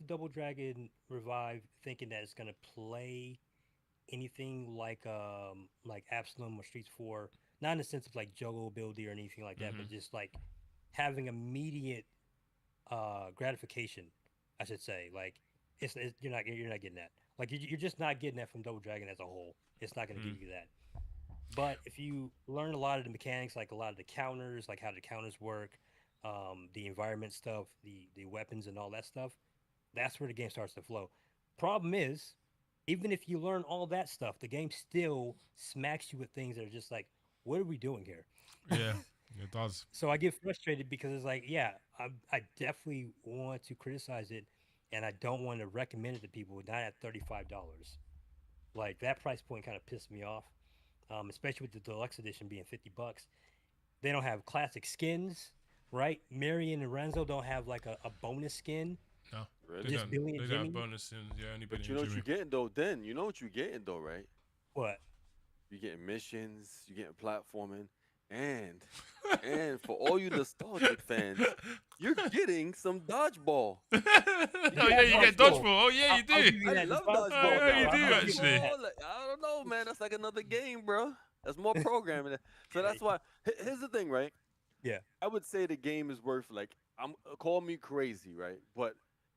Double Dragon Revive thinking that it's gonna play anything like Absalom or Streets 4, not in the sense of like juggle ability or anything like that, but
Mhm.
just like having immediate gratification, I should say. Like you're not getting that. Like you're just not getting that from Double Dragon as a whole. It's not going to
Mm.
give you that. But if you learn a lot of the mechanics, like a lot of the counters, like how the counters work, the environment stuff, the weapons and all that stuff, that's where the game starts to flow. Problem is, even if you learn all that stuff, the game still smacks you with things that are just like, what are we doing here?
Yeah. It does.
So I get frustrated because it's like, yeah, I definitely want to criticize it, and I don't want to recommend it to people. Not at $35. Like that price point kind of pissed me off, especially with the deluxe edition being $50. They don't have classic skins, right? Marion and Renzo don't have like a bonus skin.
No. They
Really?
Just
don't.
Billy and
They don't have
Jimmy.
bonuses. Yeah, only Billy
But you
and
know what
Jimmy.
you're getting though. Then you know what you're getting though, right?
What?
You're getting missions. You're getting platforming, and and for all you nostalgic fans, you're getting some dodgeball.
Oh
You
yeah,
get
you get
Dodgeball.
dodgeball. Oh yeah, you
I'll
do.
give you
I
that.
love
Oh
dodgeball
yeah,
now.
you
I'll
do
give you
actually.
that.
Dodgeball, like, I don't know, man. That's like another game, bro. That's more programming. So that's why. Here's the thing, right?
Yeah,
I would say the game is worth like I'm call me crazy, right? But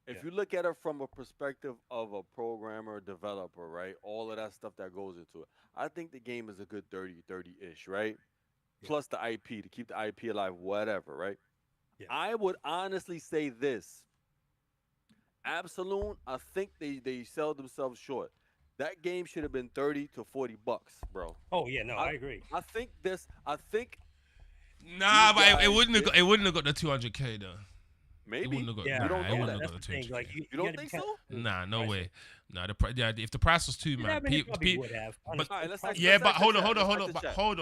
yeah,
if you look at it from a perspective of a programmer, developer, right? All of that stuff that goes into it. I think the game is a good 30-ish, right?
yeah,
Plus the IP to keep the IP alive, whatever, right?
yeah.
I would honestly say this. Absolute, I think they sell themselves short. That game should have been 30 to $40, bro.
Oh yeah, no,
I
I agree.
I think
Nah,
these
but it
guys
wouldn't have
did
got. It wouldn't have got the 200K though. It wouldn't
maybe.
have got.
Yeah,
We
Nah,
don't
it
know
wouldn't
that.
have
that's
got
the
the
thing. Like
200K.
you,
You
you got
don't
to be
think
kind
so?
Nah, no
pricey.
way. Nah, yeah, if the price was too
Yeah, I
mad,
mean, it probably would have.
All
Honestly,
right,
it
let's
probably
ask
yeah,
let's
but
ask the
hold on,
chat.
hold on,
Let's
hold
ask
on,
the
but
chat.
hold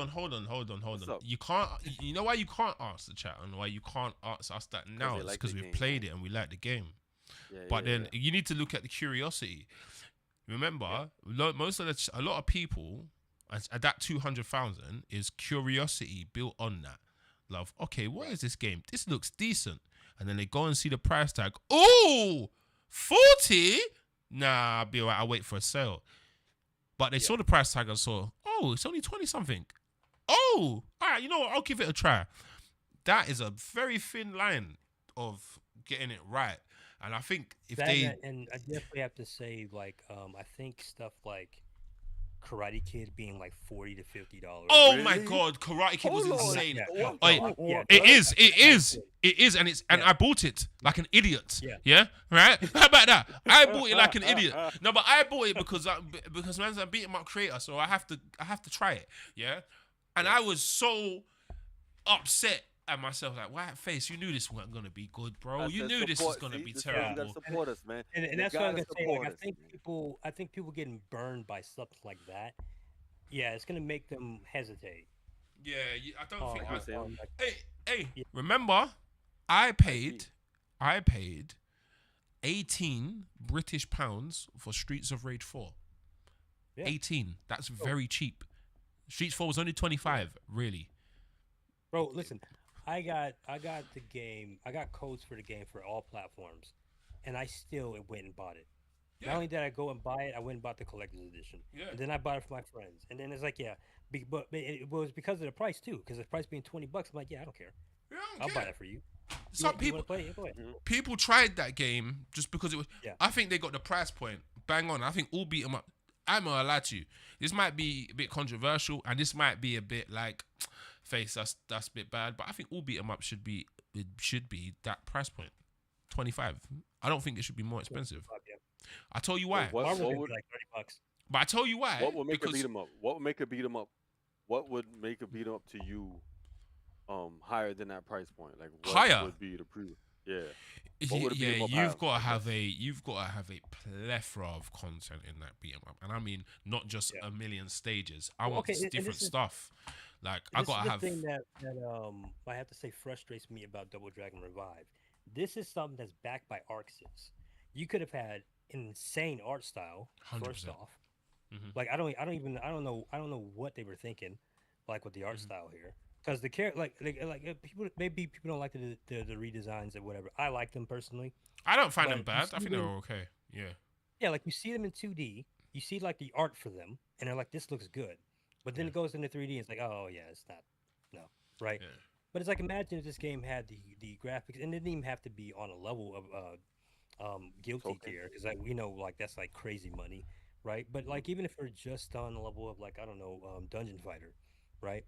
What's
on.
up?
You can't. You know why you can't ask the chat and why you can't ask us that
Because
now?
they
It's
like
because
the
we've
game,
played
man.
it and we like the game.
Yeah,
But
yeah,
then
yeah.
you need to look at the curiosity.
yeah,
Remember, a lot of people, at that 200,000 is curiosity built on that. Love. Okay, what
right.
is this game? This looks decent, and then they go and see the price tag. Oh, 40. Nah, I'll be alright. I'll wait for a sale. But they
Yeah,
saw the price tag and saw, oh, it's only 20 something. Oh, all right, you know what? I'll give it a try. That is a very thin line of getting it right. And I think if
that
they,
and I definitely have to say, like, I think stuff like Karate Kid being like $40 to $50.
oh my
Really?
God, Karate Kid was
Hold
I'm
on.
not.
insane.
Yeah, no,
What?
no.
Oi,
Yeah,
it
What?
is, it
I
is,
agree.
it is, and
Yeah,
I bought it like an idiot.
yeah,
Yeah, right. How about that? I bought it like an idiot. No, but I bought it because man's a beat 'em up creator, so I have to try it. Yeah, and
yeah.
I was so upset at myself, like, white face, you knew this wasn't gonna be good, bro.
I
You
said
knew this was
support.
gonna
See,
be
this is why you
Yeah.
gotta
terrible.
And
support us, man.
and
You
that's what I'm
gotta
gonna say. Like,
support
I
us,
think
man.
people getting burned by something like that. Yeah, it's gonna make them hesitate.
Yeah, I don't
On,
think.
Like you
on,
saying,
on like,
Hey,
yeah,
remember, I
IP.
paid 18 British pounds for Streets of Rage 4.
yeah.
18. That's
Bro,
very cheap. Streets 4 was only 25, really.
bro, listen. I got the game. I got codes for the game for all platforms, and I still went and bought it. Not
Yeah,
only did I go and buy it, I went and bought the collector's edition,
yeah.
and then I bought it for my friends. And then it's like, yeah, but it was because of the price too, because the price being $20. I'm like, yeah, I don't care.
Yeah, I
I'll
don't
buy
care.
that for you.
some
You
people
want to play? Yeah, go ahead.
people tried that game just because it was.
Yeah.
I think they got the price point bang on. I think all beat 'em up. I'm gonna lie to you. This might be a bit controversial, and this might be a bit like face. That's a bit bad, but I think all beat 'em up should be that price point, 25. I don't think it should be more expensive.
Yeah.
I tell you why.
What
Marvel would
would
be like $30.
But I tell you why.
what would make a
because
beat 'em up? What would make a beat 'em up? What would make a beat 'em up to you higher than that price point? Like what
Higher?
would be the pre? Yeah. What would a beat 'em up
you've
have?
got to have a plethora of content in that beat 'em up, and I mean not just a million stages. I want
okay, and
different
this is-
stuff. Like I
This
gotta
is the
have.
thing that I have to say frustrates me about Double Dragon Revive. This is something that's backed by ArcSys. You could have had an insane art style. 1st
100%.
off,
Mhm.
like I don't know what they were thinking, like with the art style here. Because the character, people, maybe people don't like the redesigns or whatever. I like them personally.
I don't find
But
them
you
bad. I
see
think they
them-
were okay. Yeah.
Yeah, like you see them in 2D, you see like the art for them, and they're like, this looks good. But then
Yeah.
it goes into 3D, and it's like, oh yeah, it's not, no, right?
Yeah.
But it's like imagine if this game had the graphics, and it didn't even have to be on a level of guilty
Token.
tier, because like we know like that's like crazy money, right? But like even if we're just on the level of like I don't know, Dungeon Fighter, right?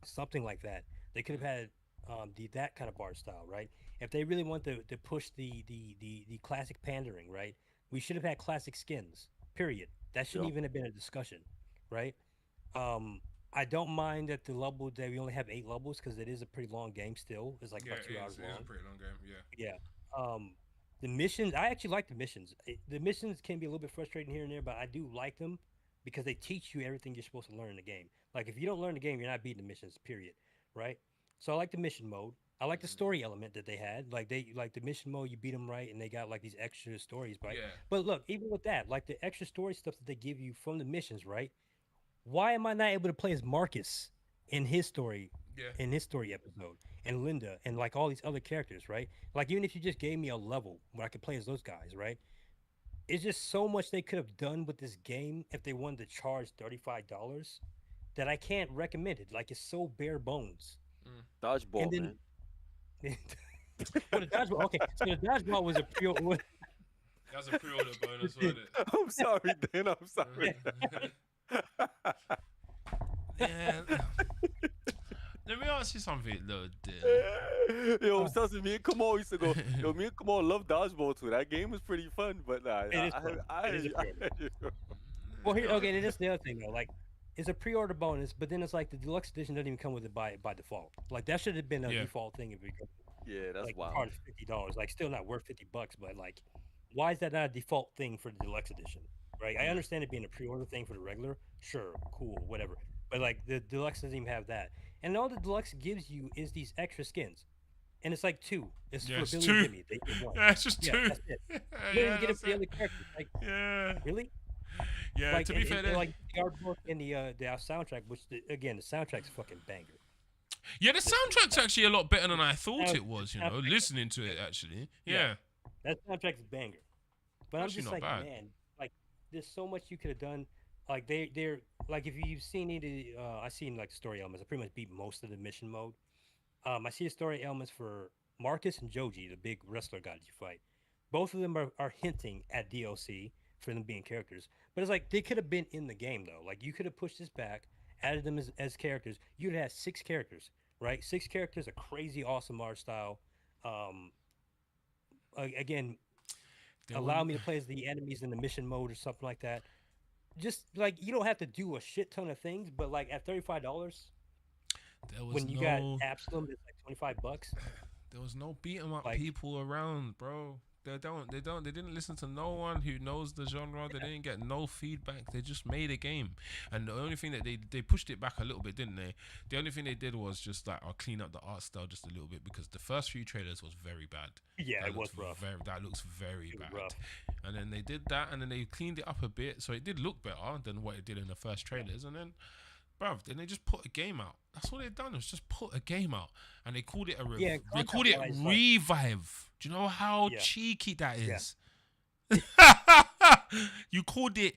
Something like that. They could have had that kind of art style, right? If they really want to push the classic pandering, right? We should have had classic skins. Period. That shouldn't
Yeah.
even have been a discussion, right? I don't mind that the level that we only have 8 levels because it is a pretty long game still. It's like about 2 hours long.
pretty long game. Yeah.
Yeah. The missions, I actually like the missions. The missions can be a little bit frustrating here and there, but I do like them because they teach you everything you're supposed to learn in the game. Like if you don't learn the game, you're not beating the missions. Period. Right. So I like the mission mode. I like the story element that they had. Like the mission mode, you beat them right, and they got like these extra stories, right?
Yeah.
But look, even with that, like the extra story stuff that they give you from the missions, right? Why am I not able to play as Marcus in his story
Yeah.
episode, and Linda, and like all these other characters, right? Like even if you just gave me a level where I could play as those guys, right? It's just so much they could have done with this game if they wanted to charge $35 that I can't recommend it. Like it's so bare bones.
Dodgeball,
And then-
man.
Well, the dodgeball. Okay, so the dodgeball was a pure.
That's a pre-order bonus, wasn't it?
I'm sorry, Dan. I'm sorry.
Yeah. Let me ask you something, though. Dan.
Yo, I'm telling you, me and Kamal used to go. Yo, me and Kamal love dodgeball too. That game was pretty fun, but nah,
It is fun. It is a Well, here, okay, and this is the other thing though. Like, it's a pre-order bonus, but then it's like the deluxe edition doesn't even come with it by default. Like that should have been a
Yeah.
default thing if it goes
yeah, that's
like
wild.
part of $50. Like, still not worth $50, but like, why is that not a default thing for the deluxe edition? Right? I understand it being a pre-order thing for the regular. Sure, cool, whatever. But like the deluxe doesn't even have that, and all the deluxe gives you is these extra skins, and it's like 2. It's
Yeah,
for
it's
Billy
2.
and Jimmy. They get 1.
Yeah, it's just
Yeah,
two.
that's it. You don't
Yeah,
even get it
that's
for the
it.
other characters. Like,
Yeah.
really?
Yeah,
Like,
to be fair,
like the artwork and the soundtrack, which again, the soundtrack's fucking banger.
yeah, the soundtrack's actually a lot better than I thought
Sound-
it was, you know,
soundtrack-
listening to it, actually.
Yeah.
Yeah.
That soundtrack's banger. But I'm
Actually
just
not
like,
bad.
man, like there's so much you could have done. Like they're like if you've seen any, I seen like story elements. I pretty much beat most of the mission mode. I see the story elements for Marcus and Joji, the big wrestler guy that you fight. Both of them are hinting at DLC for them being characters. But it's like they could have been in the game though. Like you could have pushed this back, added them as characters. You'd have 6 characters, right? 6 characters, a crazy awesome art style. Again,
There
allow
were-
me to play as the enemies in the mission mode or something like that. Just like you don't have to do a shit ton of things, but like at $35,
There was
when you
no,
got Absalom, it's like $25.
there was no beat 'em up
Like-
people around, bro. They didn't listen to no one who knows the genre. They didn't get no feedback. They just made a game, and the only thing that they pushed it back a little bit, didn't they? The only thing they did was just like, I'll clean up the art style just a little bit, because the first few trailers was very bad.
Yeah,
That
it was
looks
rough.
that looks very
It was
bad.
rough.
And then they did that, and then they cleaned it up a bit, so it did look better than what it did in the first trailers. And then, bruv, then they just put a game out. That's all they've done, was just put a game out, and they called it a
Yeah,
they called it
concept-wise, like-
Revive. Do you know how
Yeah.
cheeky that
Yeah.
is? You called it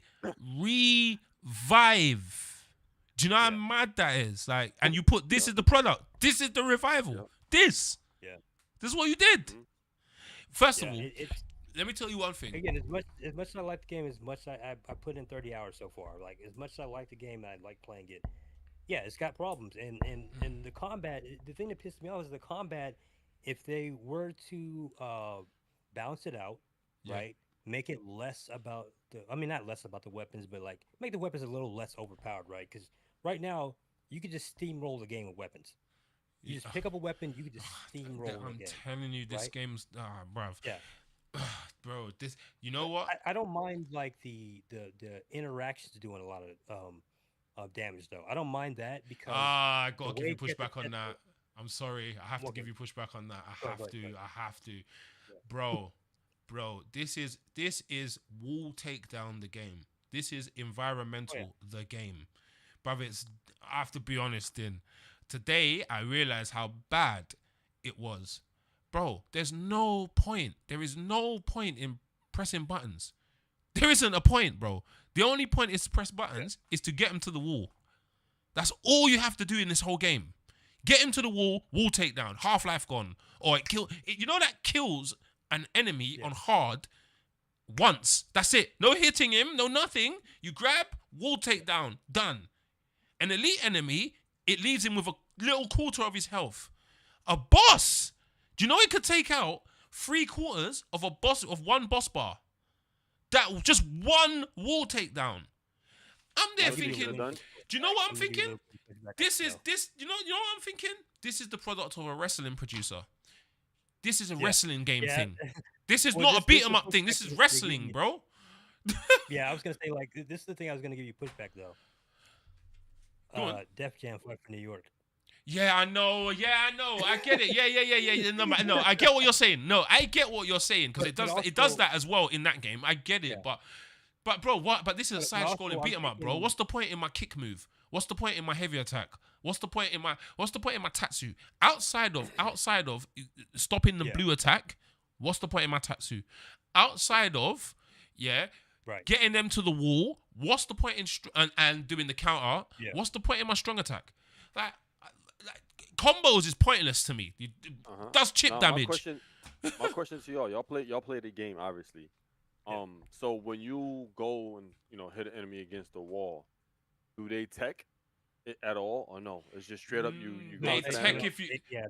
Revive. Do you know how
Yeah.
mad that is? Like, and you put this is the product. This is the revival.
Yeah.
This.
Yeah.
This is what you did.
Mhm.
First of
Yeah,
all,
it's
let me tell you one thing.
again as much as I like the game, as much I put in 30 hours so far. Like as much as I like the game, I like playing it. Yeah, it's got problems, and the combat. The thing that pissed me off is the combat. If they were to balance it out,
Yeah.
right, make it less about the. I mean, not less about the weapons, but like make the weapons a little less overpowered, right? Because right now you could just steamroll the game with weapons. You just
Yeah.
pick up a weapon, you could just steamroll the
I'm
game,
telling you, this
right?
game's bruv.
Yeah.
Bro, this. You know what?
I don't mind like the interactions doing a lot of damage though. I don't mind that because
I
the
gotta give
way
you
it gets
pushback on
attempted.
that. I'm sorry. I have to
Okay,
give you pushback on that.
go ahead, go ahead.
I have to.
Yeah.
Bro, bro, this is wall takedown the game. This is
Oh yeah,
environmental the game. Bruv, it's I have to be honest in. Today I realized how bad it was. Bro, there's no point. There is no point in pressing buttons. There isn't a point, bro. The only point is to press
yeah,
buttons is to get them to the wall. That's all you have to do in this whole game. Get him to the wall takedown, half life gone. Or it kill you know that kills an enemy
yeah,
on hard once. That's it. No hitting him, no nothing. You grab, wall takedown, done. An elite enemy, it leaves him with a little quarter of his health. A boss, do you know it could take out 3/4 of a boss of one boss bar? That just one wall takedown. I'm
I'm
there
Once
gonna give
you
you a
get
thinking,
it
little
done,
do you know what I'm
I'm gonna give you a
thinking?
little pushback on
This
that,
is
though.
this. You know what I'm thinking. This is the product of a wrestling producer. This is a
Yeah,
wrestling game
yeah.
thing. This is
Well,
not a beat
this
'em
is
up thing.
pushback
This is
that they give
wrestling,
you.
bro.
Yeah, I was gonna say like this is the thing I was gonna give you pushback though.
Go on.
Def Jam Fight for New York.
Yeah, I know. Yeah, I know. I get it. Yeah. No, I get what you're saying. No, I get what you're saying because
But
it does
also
that as well in that game. I get it,
yeah,
but bro, what? But this is a
but
side
also
scrolling
I'm
beat 'em up, bro.
thinking
What's the point in my kick move? What's the point in my heavy attack? What's the point in my tatsu? Outside of stopping the
yeah,
blue attack, what's the point in my tatsu? Outside of yeah,
right,
getting them to the wall, what's the point in and doing the counter?
yeah.
What's the point in my strong attack? Like, like combos is pointless to me. It
uh-huh.
does chip
Now
damage.
my question to y'all play the game obviously.
Yeah.
So when you go and hit an enemy against the wall, do they tech it at all or no? It's just straight up you go
No,
They
into the
tech
enemy.
if you
yeah,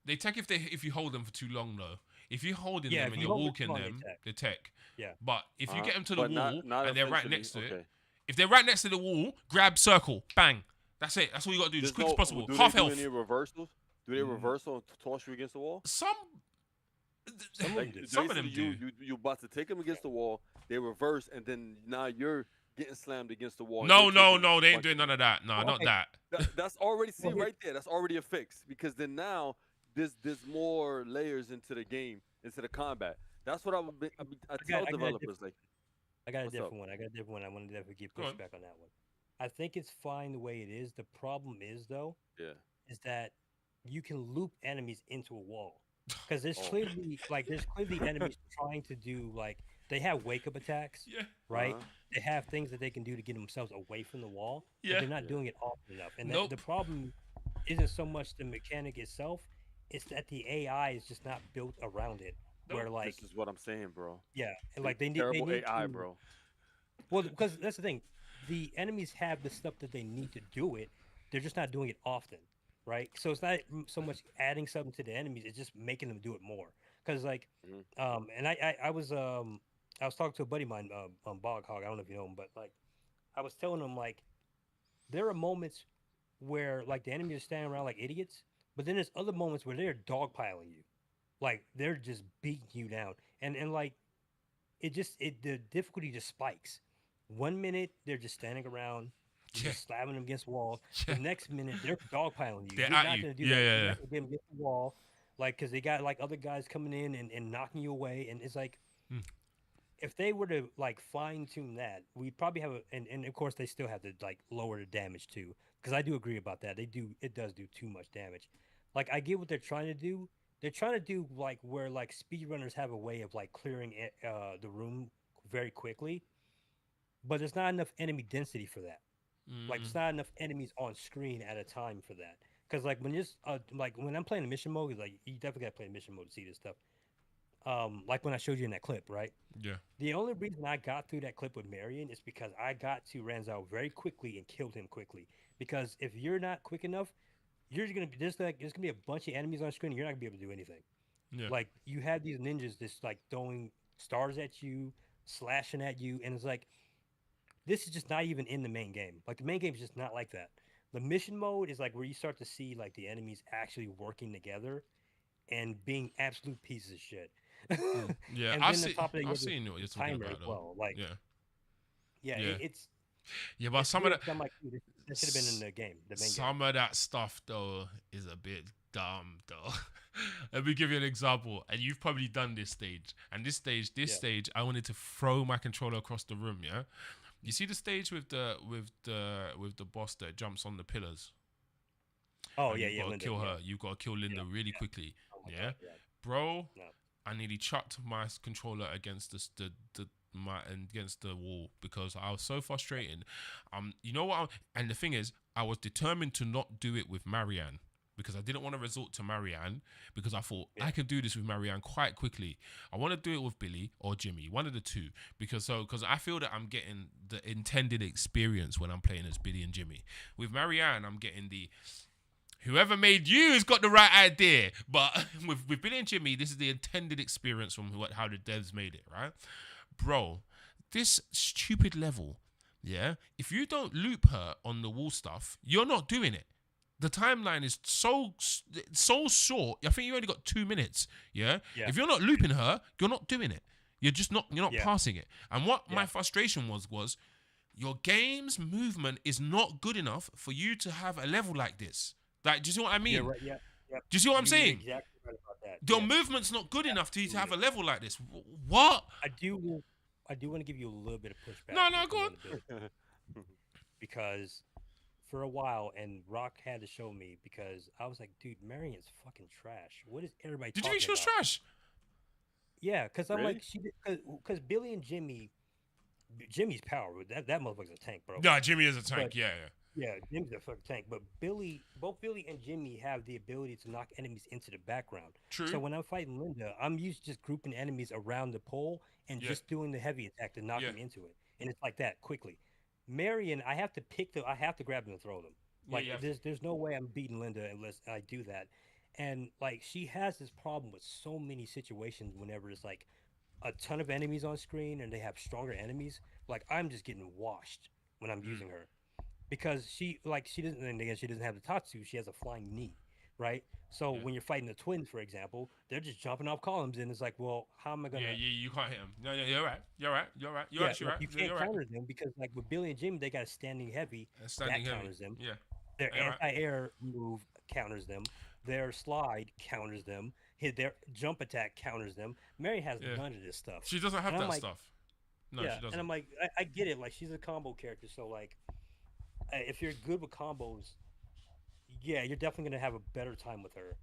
they tech if you hold them for too long though. If you're holding
yeah.
them
If
and
you
you're
hold it too
walking
long, they
them,
tech.
they tech.
Yeah,
But if you
Uh-huh.
get them to the
But
wall
not
and they're right
eventually.
next to it,
Okay.
if they're right next to the wall, grab circle, bang. That's it. That's all you got to do, as
There's
quick as
no.
possible.
Do they
Half
do
health.
any reversals? Do they
Mm,
reversal and toss you against the wall?
Some
some of them
Like
do.
some of them
basically,
do.
you about to take them against the wall. They reverse, and then now you're getting slammed against the wall. And
No,
you're taking
no,
a
they ain't
bunch
doing
of
none of that. No,
Well,
not
okay.
that.
That's already
Well,
right there. That's already a fix because then now there's more layers into the game, into the combat. That's what I tell
I got a
developers like,
I got a
what's up?
different one. I got a different one. I want to definitely give
Go on.
pushback on that one. I think it's fine the way it is. The problem is though,
Yeah.
is that you can loop enemies into a wall because
Oh.
there's clearly enemies trying to do like they have wake up attacks,
Yeah,
right?
Uh-huh.
They have things that they can do to get themselves away from the wall, but
yeah.
they're not
Yeah.
doing it often enough. And
Nope.
the problem isn't so much the mechanic itself; it's that the AI is just not built around it. Where
Nope.
like
This is what I'm saying, bro.
yeah, and like they need
Terrible AI,
to
bro.
well, because that's the thing. The enemies have the stuff that they need to do it. They're just not doing it often, right? So it's not so much adding something to the enemies; it's just making them do it more. Because like,
Mhm.
and I was talking to a buddy of mine, Bog Hog. I don't know if you know him, but like, I was telling him like, there are moments where like the enemies are standing around like idiots, but then there's other moments where they're dogpiling you, like they're just beating you down, and like the difficulty just spikes. 1 minute they're just standing around, you're
Yeah.
just slamming them against walls.
Yeah.
The next minute they're dogpiling you.
They're
You're
at
not
you.
gonna do
Yeah,
that.
yeah,
You're
yeah.
not gonna get them against the wall, like because they got like other guys coming in and knocking you away. And it's like
Mm.
if they were to like fine tune that, we probably have and of course they still have to like lower the damage too. Because I do agree about that. It does do too much damage. Like I get what they're trying to do. They're trying to do like where like speedrunners have a way of like clearing the room very quickly, but there's not enough enemy density for that. Like
Mm.
there's not enough enemies on screen at a time for that. Because like like when I'm playing the mission mode, like you definitely gotta play the mission mode to see this stuff. Like when I showed you in that clip, right?
Yeah.
The only reason I got through that clip with Marion is because I got to Ranzau very quickly and killed him quickly. Because if you're not quick enough, you're gonna be there's gonna be a bunch of enemies on screen and you're not gonna be able to do anything.
Yeah.
Like you have these ninjas just like throwing stars at you, slashing at you, and it's like this is just not even in the main game. Like the main game is just not like that. The mission mode is like where you start to see like the enemies actually working together and being absolute pieces of shit.
Yeah.
And
I
then on
see.
top of that, you
I
have
see what you're
the
talking
timer as
about though.
well. Like,
Yeah.
yeah,
Yeah. Yeah, but
it's
some of
weird
that
'cause I'm like, dude, that should have been in the game, the main game.
some of that stuff though is a bit dumb though. Let me give you an example, and you've probably done this stage. And this
Yeah.
stage, I wanted to throw my controller across the room. Yeah, you see the stage with the boss that jumps on the pillars,
Oh
and
yeah,
you've
yeah,
got to
Linda.
kill
Yeah,
her. You've got to kill Linda
yeah,
really
yeah.
quickly.
Oh my
Yeah,
god, yeah.
bro,
No.
I nearly chucked my controller against against the wall because I was so frustrated. You know what? And the thing is, I was determined to not do it with Marianne because I didn't want to resort to Marianne because I thought
Yeah.
I can do this with Marianne quite quickly. I want to do it with Billy or Jimmy, one of the two, because I feel that I'm getting the intended experience when I'm playing as Billy and Jimmy. With Marianne, I'm getting the whoever made you has got the right idea. But with Billy and Jimmy, this is the intended experience from how the devs made it, right? Bro, this stupid level, yeah, if you don't loop her on the wall stuff, you're not doing it. The timeline is so short. I think you only got 2 minutes. Yeah.
Yeah.
If you're not looping her, you're not doing it. You're not
Yeah.
passing it. And what my
Yeah.
frustration was your game's movement is not good enough for you to have a level like this. Like, do you see what I mean?
Yeah, right. Yeah. Yeah.
Do you see what I'm
You're
saying?
exactly right about that.
Your
Yeah.
movement's not good enough to have a
Absolutely.
level like this. What?
I do want to give you a little bit of pushback.
No,
with
go on.
Linda because for a while, and Rock had to show me because I was like, dude, Marion's fucking trash. What is everybody
Did you
talking
think she was
about?
trash?
Yeah, because I'm
Really?
like, because Billy and Jimmy's power, that motherfucker's a tank, bro.
No, Jimmy is a tank.
But
Yeah.
yeah, Jimmy's a fucking tank. But both Billy and Jimmy have the ability to knock enemies into the background.
True.
So when I'm fighting Linda, I'm used to just grouping enemies around the pole and
Yeah.
just doing the heavy attack to knock
Yeah.
them into it, and it's like that quickly. Marion, I have to grab them and throw them.
Yeah,
Like
yeah.
there's no way I'm beating Linda unless I do that. And like she has this problem with so many situations whenever it's like a ton of enemies on screen and they have stronger enemies. Like I'm just getting washed when I'm
Mm.
using her because she doesn't, and again she doesn't have the tatsu, she has a flying knee, right? So
Yeah.
when you're fighting the twins, for example, they're just jumping off columns and it's like, well, how am I gonna?
Yeah, you can't hit him. No, you're right. You're
Yeah,
actually
like
right.
you
Yeah,
can't
you're right.
counter them because like with Billy and Jimmy they got a standing heavy
Standing
that
heavy.
counters them.
Yeah.
Their
You're right.
anti-air move counters them. Their slide counters them. Their jump attack counters them. Mary has
Yeah.
none of this stuff.
She doesn't have
And I'm
that
like,
stuff. No,
yeah,
she doesn't.
and I'm like, I get it. Like she's a combo character, so like, if you're good with combos, yeah, you're definitely gonna have a better time with her.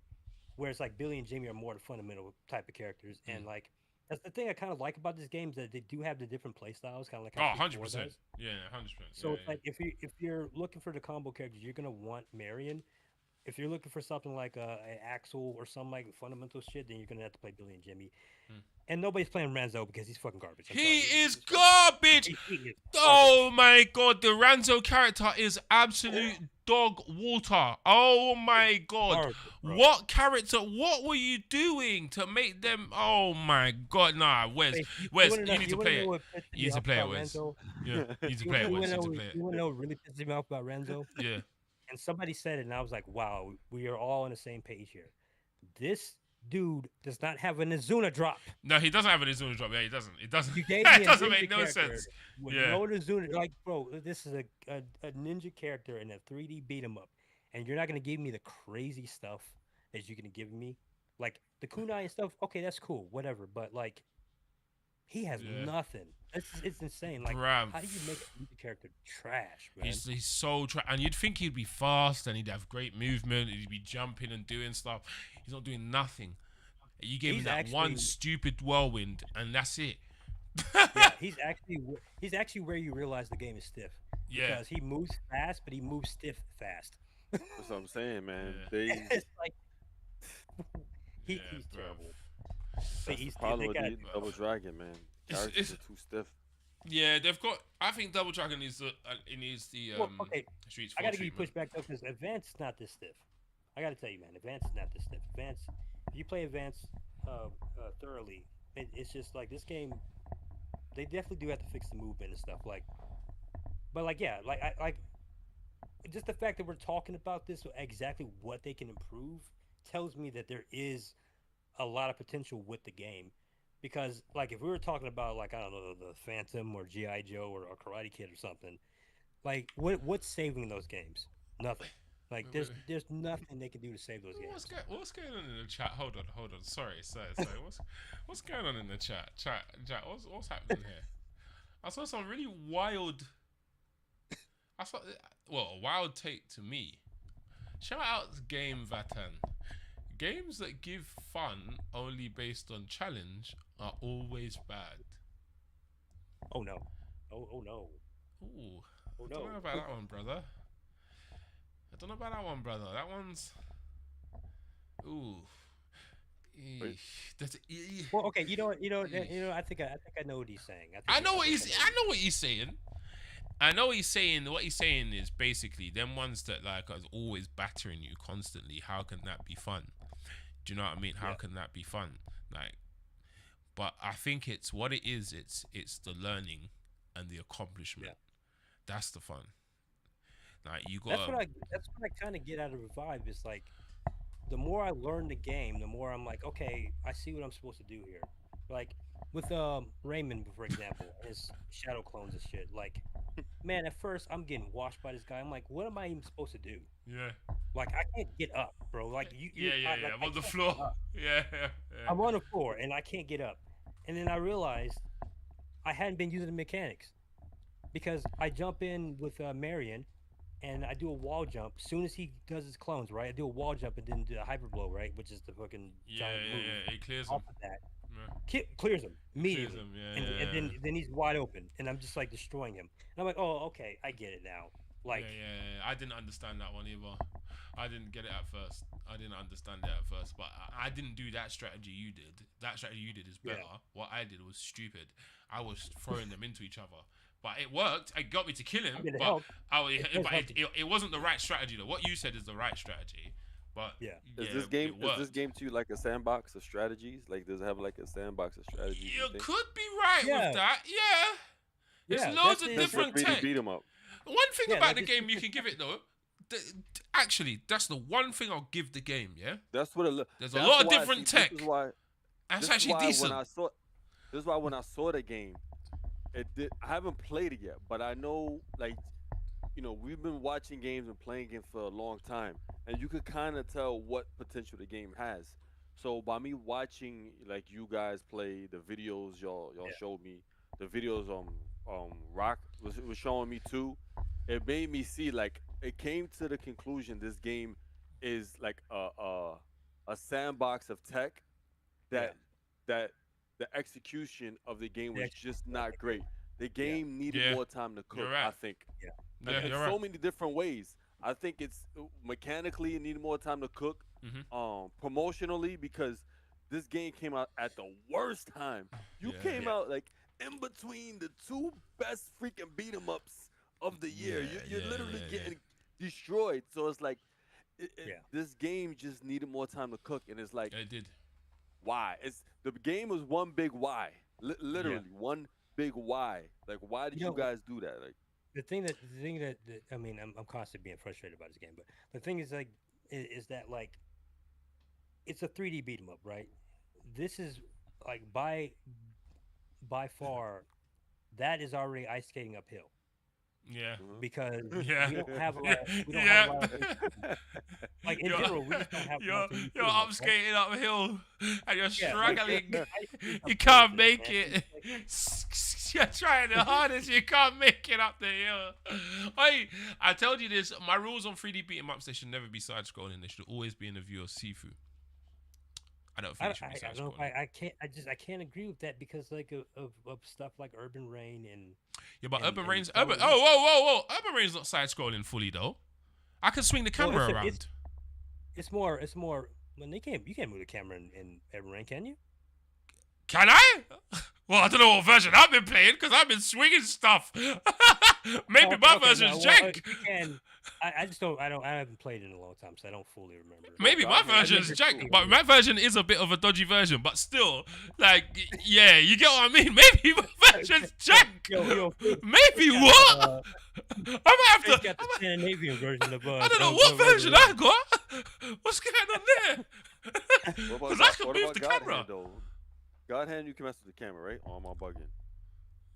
Whereas like Billy and Jamie are more the fundamental type of characters,
Mm.
and like that's the thing I kind of like about this game is that they do have the different play styles, kind of like
Oh,
how
100%.
does.
Yeah, 100%.
So
Yeah,
it's like if you're looking for the combo characters, you're gonna want Marion. If you're looking for something like an Axel or some like fundamental shit, then you're gonna have to play Billy and Jimmy.
Hmm.
And nobody's playing Renzo because he's fucking garbage. I'm
he
sorry.
is garbage.
He is
Oh my god, the Ranzo character is absolute dog water. Oh my god.
garbage, bro.
What character? What were you doing to make them? Oh my god, nah. Wes,
Hey,
Wes,
wanna
you
know-
need to
wanna
play
know
it.
what pissed
You
me
need to
off
play it,
about
Wes.
Renzo?
Yeah, you need to
You
play it,
wanna
Wes. You
know
need to play it.
you wanna know what really pisses me off about Renzo?
Yeah.
And somebody said it, and I was like, wow, we are all on the same page here. This dude does not have an Azuna drop.
No, he doesn't have an Izuna drop. Yeah, he doesn't. It doesn't.
You gave
it
me a
doesn't
ninja
make no
character
sense.
with
Yeah.
no Azuna. Like, bro, this is a ninja character in a 3D beat 'em up, and you're not gonna give me the crazy stuff that you're gonna give me, like the kunai and stuff. Okay, that's cool, whatever. But like, he has
Yeah.
nothing. It's insane. Like,
Bruv.
how do you make a ninja character trash, man?
He's so and you'd think he'd be fast and he'd have great movement. He'd be jumping and doing stuff. He's not doing nothing. You gave him
He's
that one
actually-
stupid whirlwind, and that's it.
Yeah, he's actually where you realize the game is stiff
Yeah.
because he moves fast, but he moves stiff fast.
That's what I'm saying, man.
Yeah.
They
It's like
Yeah,
he's
bruv.
terrible. But
That's the
he's
problem
they
with
got
the Double Dragon, man. Characters
It's
are too stiff.
yeah, they've got. I think Double Dragon needs the it needs the
well, okay.
Streets
I
4
got to give you
treatment.
pushback though because Advance is not this stiff. I got to tell you, man, Advance is not this stiff. Advance, if you play Advance thoroughly, it's just like this game. They definitely do have to fix the movement and stuff. Like, but like yeah, like I like just the fact that we're talking about this, exactly what they can improve, tells me that there is a lot of potential with the game. Because like if we were talking about like I don't know the Phantom or GI Joe or Karate Kid or something, like what's saving those games? Nothing. Like
Wait, wait,
there's nothing they can do to save those games.
what's going on in the chat? Hold on. Sorry. What's going on in the chat? Chat. What's happening here? I saw some really wild. I saw a wild take to me. Shout out to Game Vatan. Games that give fun only based on challenge are always bad.
Oh no. Oh no.
Ooh,
Oh
I
no.
don't know about that one, brother. That one's ooh.
Wait.
Well, okay. I think I know what he's saying. I know
I know what he's saying. What he's saying is basically them ones that like are always battering you constantly. How can that be fun? Do you know what I mean? How can that be fun? Like, but I think it's what it is. It's the learning and the accomplishment. That's the fun. Like you got.
That's what I kind of get out of Revive. Is like the more I learn the game, the more I'm like, okay, I see what I'm supposed to do here. Like with Raymond, for example, his shadow clones and shit. Like, man, at first I'm getting washed by this guy. I'm like, what am I even supposed to do?
Yeah.
Like, I can't get up, bro. Like
I'm on the floor. Yeah.
I'm on the floor and I can't get up. And then I realized I hadn't been using the mechanics because I jump in with Marion and I do a wall jump. As soon as he does his clones, right, I do a wall jump and then do a hyper blow, right, which is the fucking giant move.
He clears
off
him.
of that.
Yeah.
Clears him immediately.
Clears him,
and then he's wide open, and I'm just like destroying him. And I'm like, oh, okay, I get it now. Like,
I didn't understand that one either. I didn't get it at first. I didn't understand it at first, but I didn't do that strategy you did. That strategy you did is better.
Yeah.
What I did was stupid. I was throwing them into each other. But it worked. It got me to kill him. But it wasn't the right strategy though. What you said is the right strategy. But
is this game to you like a sandbox of strategies? Like, does it have like a sandbox of strategies?
You could be right with that. Yeah. There's loads of different tech.
Beat 'em up.
One thing about the game you can give it though. Actually, that's the one thing I'll give the game. Yeah.
That's what it looks.
There's a lot of different tech.
This is why.
That's actually decent.
This is why when I saw the game, I haven't played it yet, but I know, like, we've been watching games and playing games for a long time, and you could kind of tell what potential the game has. So by me watching like you guys play the videos y'all showed me, the videos Rock was showing me too, it made me see, like, it came to the conclusion this game is like a sandbox of tech that the execution of the game was just not great. The game needed more time to cook, I think. In so many different ways. I think it's mechanically it needed more time to cook. Promotionally, because this game came out at the worst time. You came out like in between the two best freaking beat 'em ups of the year. You're literally getting destroyed. So it's like this game just needed more time to cook, and it's like
it did.
Why? The game was one big why. Literally one big why. Like, why did you guys do that? Like,
the thing that I mean, I'm constantly being frustrated about this game, but the thing is like is that like it's a 3D beat 'em up, right? This is like by far that is already ice skating uphill.
Yeah.
Because we don't have a lot. We don't have a lot of, like in general, we just don't have.
You're up skating uphill and you're struggling. You can't make it. You're trying the hardest. You can't make it up the hill. I told you this. My rules on 3D beat 'em ups: they should never be side scrolling. They should always be in the view of Sifu. I don't think it should be side scrolling.
I can't agree with that because like of stuff like Urban Reign and.
Yeah, but Urban Reign's Urban Reign's not side scrolling fully though. I can swing the
Well,
camera around.
It's more. When you can't move the camera in every rank, can you?
Can I? Well, I don't know what version I've been playing because I've been swinging stuff. Maybe my version's jank.
You can. I just don't. I haven't played in a long time, so I don't fully remember.
Maybe my version's jank, but my version is a bit of a dodgy version. But still, like, yeah, you get what I mean. Maybe my version's jank.
Yo,
Maybe what? I might have
Faith
to.
got the Scandinavian version of.
I don't know what version I got. What's going on there? Because I can move the camera.
God hand, you can mess with the camera, right? Or am I bugging?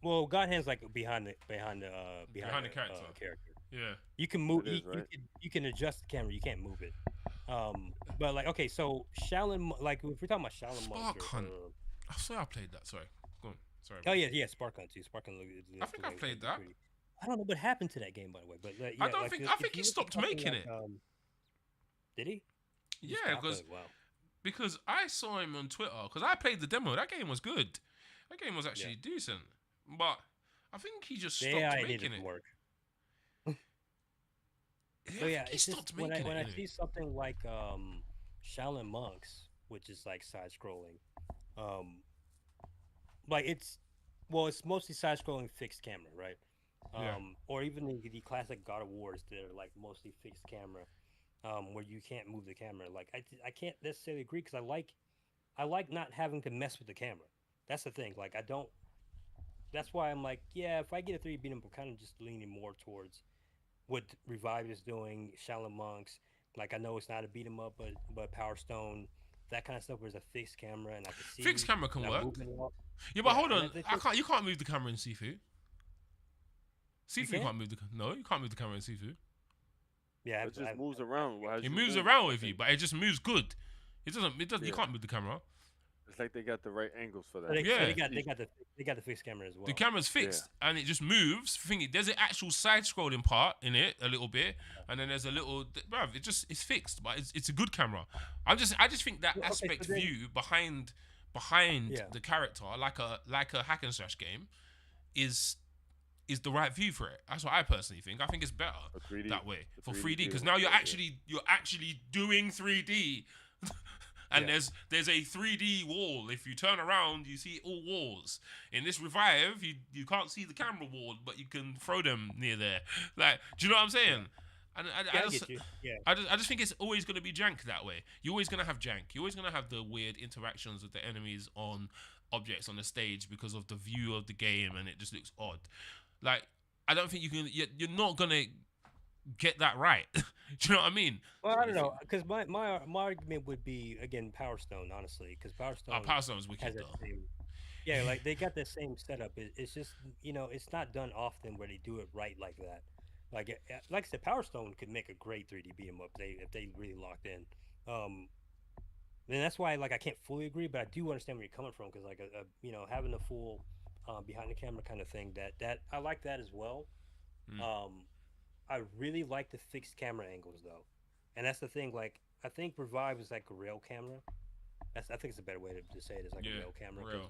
Well, God hand's like behind the character.
Yeah.
You can move.
It is, right?
You can adjust the camera. You can't move it. But like, okay, so Shaolin, like if we're talking about Shaolin
Spark
monks,
Hunt. I swear I played that. Sorry. Go on. Sorry.
Oh yeah, Spark Hunt too. Spark Hunt.
I think I played that.
I don't know what happened to that game, by the way. But yeah,
I don't think. I think he stopped making it.
Did he?
Yeah, because I saw him on Twitter. Because I played the demo. That game was good. That game was actually decent. But I think he just stopped making it.
Work.
So
yeah,
he stopped making it.
When I see something like Shaolin Monks, which is like side scrolling, like it's mostly side scrolling fixed camera, right? Or even the classic God of Wars that are like mostly fixed camera, where you can't move the camera. Like I can't necessarily agree because I like not having to mess with the camera. That's the thing. Like I don't. That's why I'm like, yeah, if I get a 3 beat 'em, I'm kind of just leaning more towards what Revive is doing, Shaolin Monks. Like I know it's not a beat 'em up, but Power Stone, that kind of stuff where it's a fixed camera and I can see.
Fixed camera can work. Yeah, but hold on, You can't move the camera in Sifu. Sifu can't move the. No, you can't move the camera in Sifu.
Yeah, it just moves around.
It moves around with you, but it just moves good. It doesn't. You can't move the camera.
It's like they got the right angles for that.
So they got the fixed camera as well.
The camera's fixed and it just moves. There's an actual side scrolling part in it a little bit, and then there's a little. Bruv, it's fixed, but it's a good camera. I just think that aspect view behind the character, like a hack and slash game, is the right view for it. That's what I personally think. I think it's better that way for 3D because now you're actually doing 3D. And there's a 3D wall. If you turn around, you see all walls. In this Revive, you can't see the camera wall, but you can throw them near there. Like, do you know what I'm saying? And I just think it's always going to be jank that way. You're always going to have jank. You're always going to have the weird interactions with the enemies on objects on the stage because of the view of the game, and it just looks odd. Like, I don't think you're not going to get that right. Do you know what I mean?
Well, I don't know, because my argument would be again Power Stone, honestly, because Power Stone
is wicked
though. Like they got the same setup. It's just it's not done often where they do it right like that. Like I said, Power Stone could make a great 3D beat 'em up if they really locked in. And that's why I can't fully agree, but I do understand where you're coming from because having a full behind the camera kind of thing that I like that as well. I really like the fixed camera angles though, and that's the thing. Like I think Revive is like a rail camera. I think it's a better way to say it. It's like a rail camera.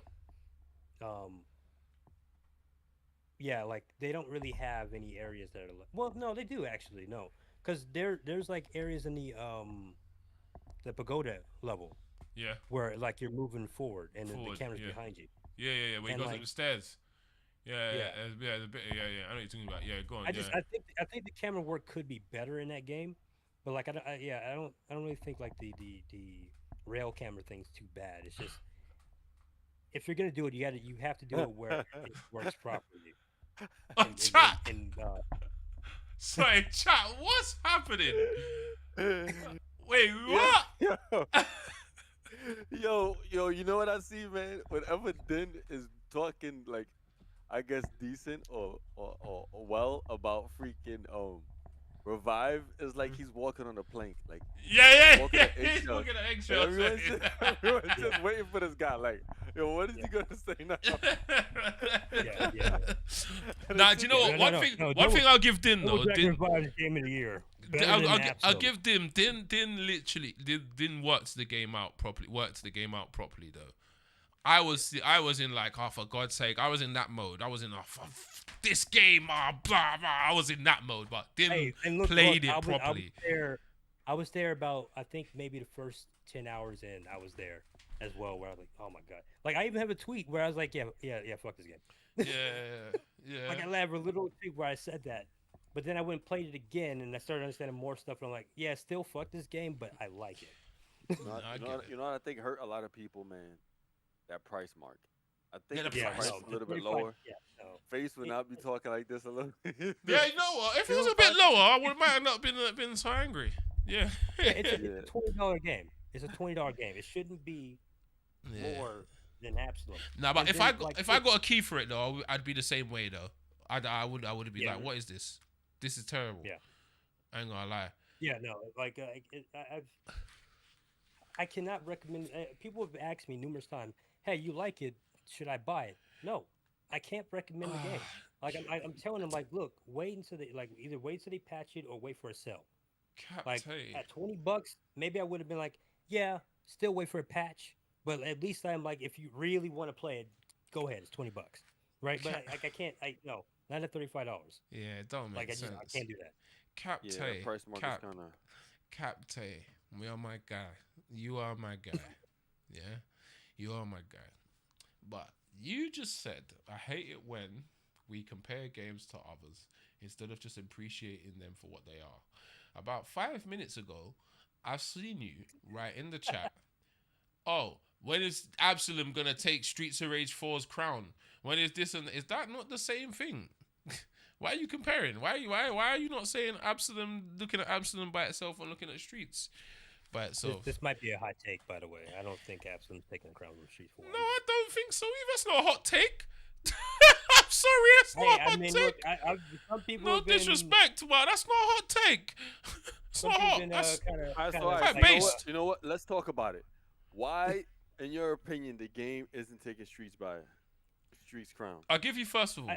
Like they don't really have any areas that are. Well, no, they do actually. No, because there's like areas in the pagoda level.
Yeah.
Where like you're moving forward and the camera's behind you.
Yeah. Where you go up the stairs. Yeah. The bit, I know what you're talking about. Yeah, go on.
I think the camera work could be better in that game, but like I don't really think like the rail camera thing's too bad. It's just if you're gonna do it, you have to do it where it works properly.
Chat. Sorry, chat. What's happening? Wait, what?
Yo, you know what I see, man? Whenever Din is talking like, I guess decent or well about freaking Revive, is like he's walking on a plank, like
he's walking on eggshells.
Everyone's just waiting for this guy. Like, yo, what is he gonna say now?
Nah, do you know what? One thing I'll give Din though.
Din game of the year.
I'll give Din literally Din worked the game out properly. Though I was in like, oh, for God's sake, I was in that mode. I was in this game, blah blah. I was in that mode, but didn't played it properly.
I was there about, I think maybe the first 10 hours in, I was there as well, where I was like, oh my God. Like, I even have a tweet where I was like, yeah, fuck this game.
Yeah.
Like, I have a little tweet where I said that. But then I went and played it again, and I started understanding more stuff, and I'm like, yeah, still fuck this game, but I like it.
You know what I think hurt a lot of people, man? That price mark. I think the price is a little bit lower. Face would not be talking like this a little.
Yeah, you know what? If it was a bit lower, I might have not been so angry. Yeah.
It's a $20 game. It's a $20 game. It shouldn't be more than Absalom.
No, but if I got a key for it though, I'd be the same way though. I would be like, what is this? This is terrible.
Yeah.
I ain't gonna lie.
Yeah, no, like I cannot recommend. People have asked me numerous times, "Hey, you like it? Should I buy it?" No, I can't recommend the game. Like I'm telling them, like, look, wait until either wait until they patch it or wait for a sale. Like at $20, maybe I would have been like, yeah, still wait for a patch. But at least I'm like, if you really want to play it, go ahead. It's $20, right? But I can't. No, not at $35.
Yeah, it don't make sense.
I can't do that.
Capte,
price mark is kind of.
Capte, we are my guy. You are my guy. Yeah, you are my guy. But you just said, I hate it when we compare games to others instead of just appreciating them for what they are. About 5 minutes ago, I've seen you write in the chat, oh, when is Absalom gonna take Streets of Rage 4's crown? When is this and is that not the same thing? Why are you comparing? Why are you not saying Absalom, looking at Absalom by itself and looking at Streets by itself?
This might be a hot take, by the way. I don't think Absalom's taking the crown from Streets 4.
No, I don't think so either. That's not a hot take. I'm sorry, that's not a hot take. Look,
some people
no disrespect, but that's not a hot take. It's not hot. Based.
You know what? Let's talk about it. Why, in your opinion, the game isn't taking Streets crown?
I'll give you first of all.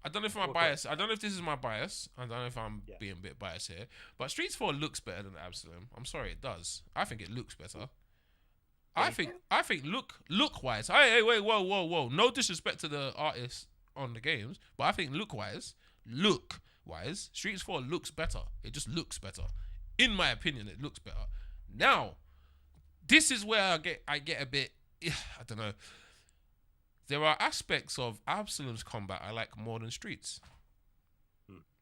I don't know if I'm biased. I don't know if this is my bias. I don't know if I'm being a bit biased here. But Streets 4 looks better than Absalom. I'm sorry, it does. I think it looks better. I think look wise. Hey, wait, whoa. No disrespect to the artists on the games, but I think look wise, Streets 4 looks better. It just looks better. In my opinion, it looks better. Now, this is where I get a bit, I don't know. There are aspects of Absalom's combat I like more than Streets.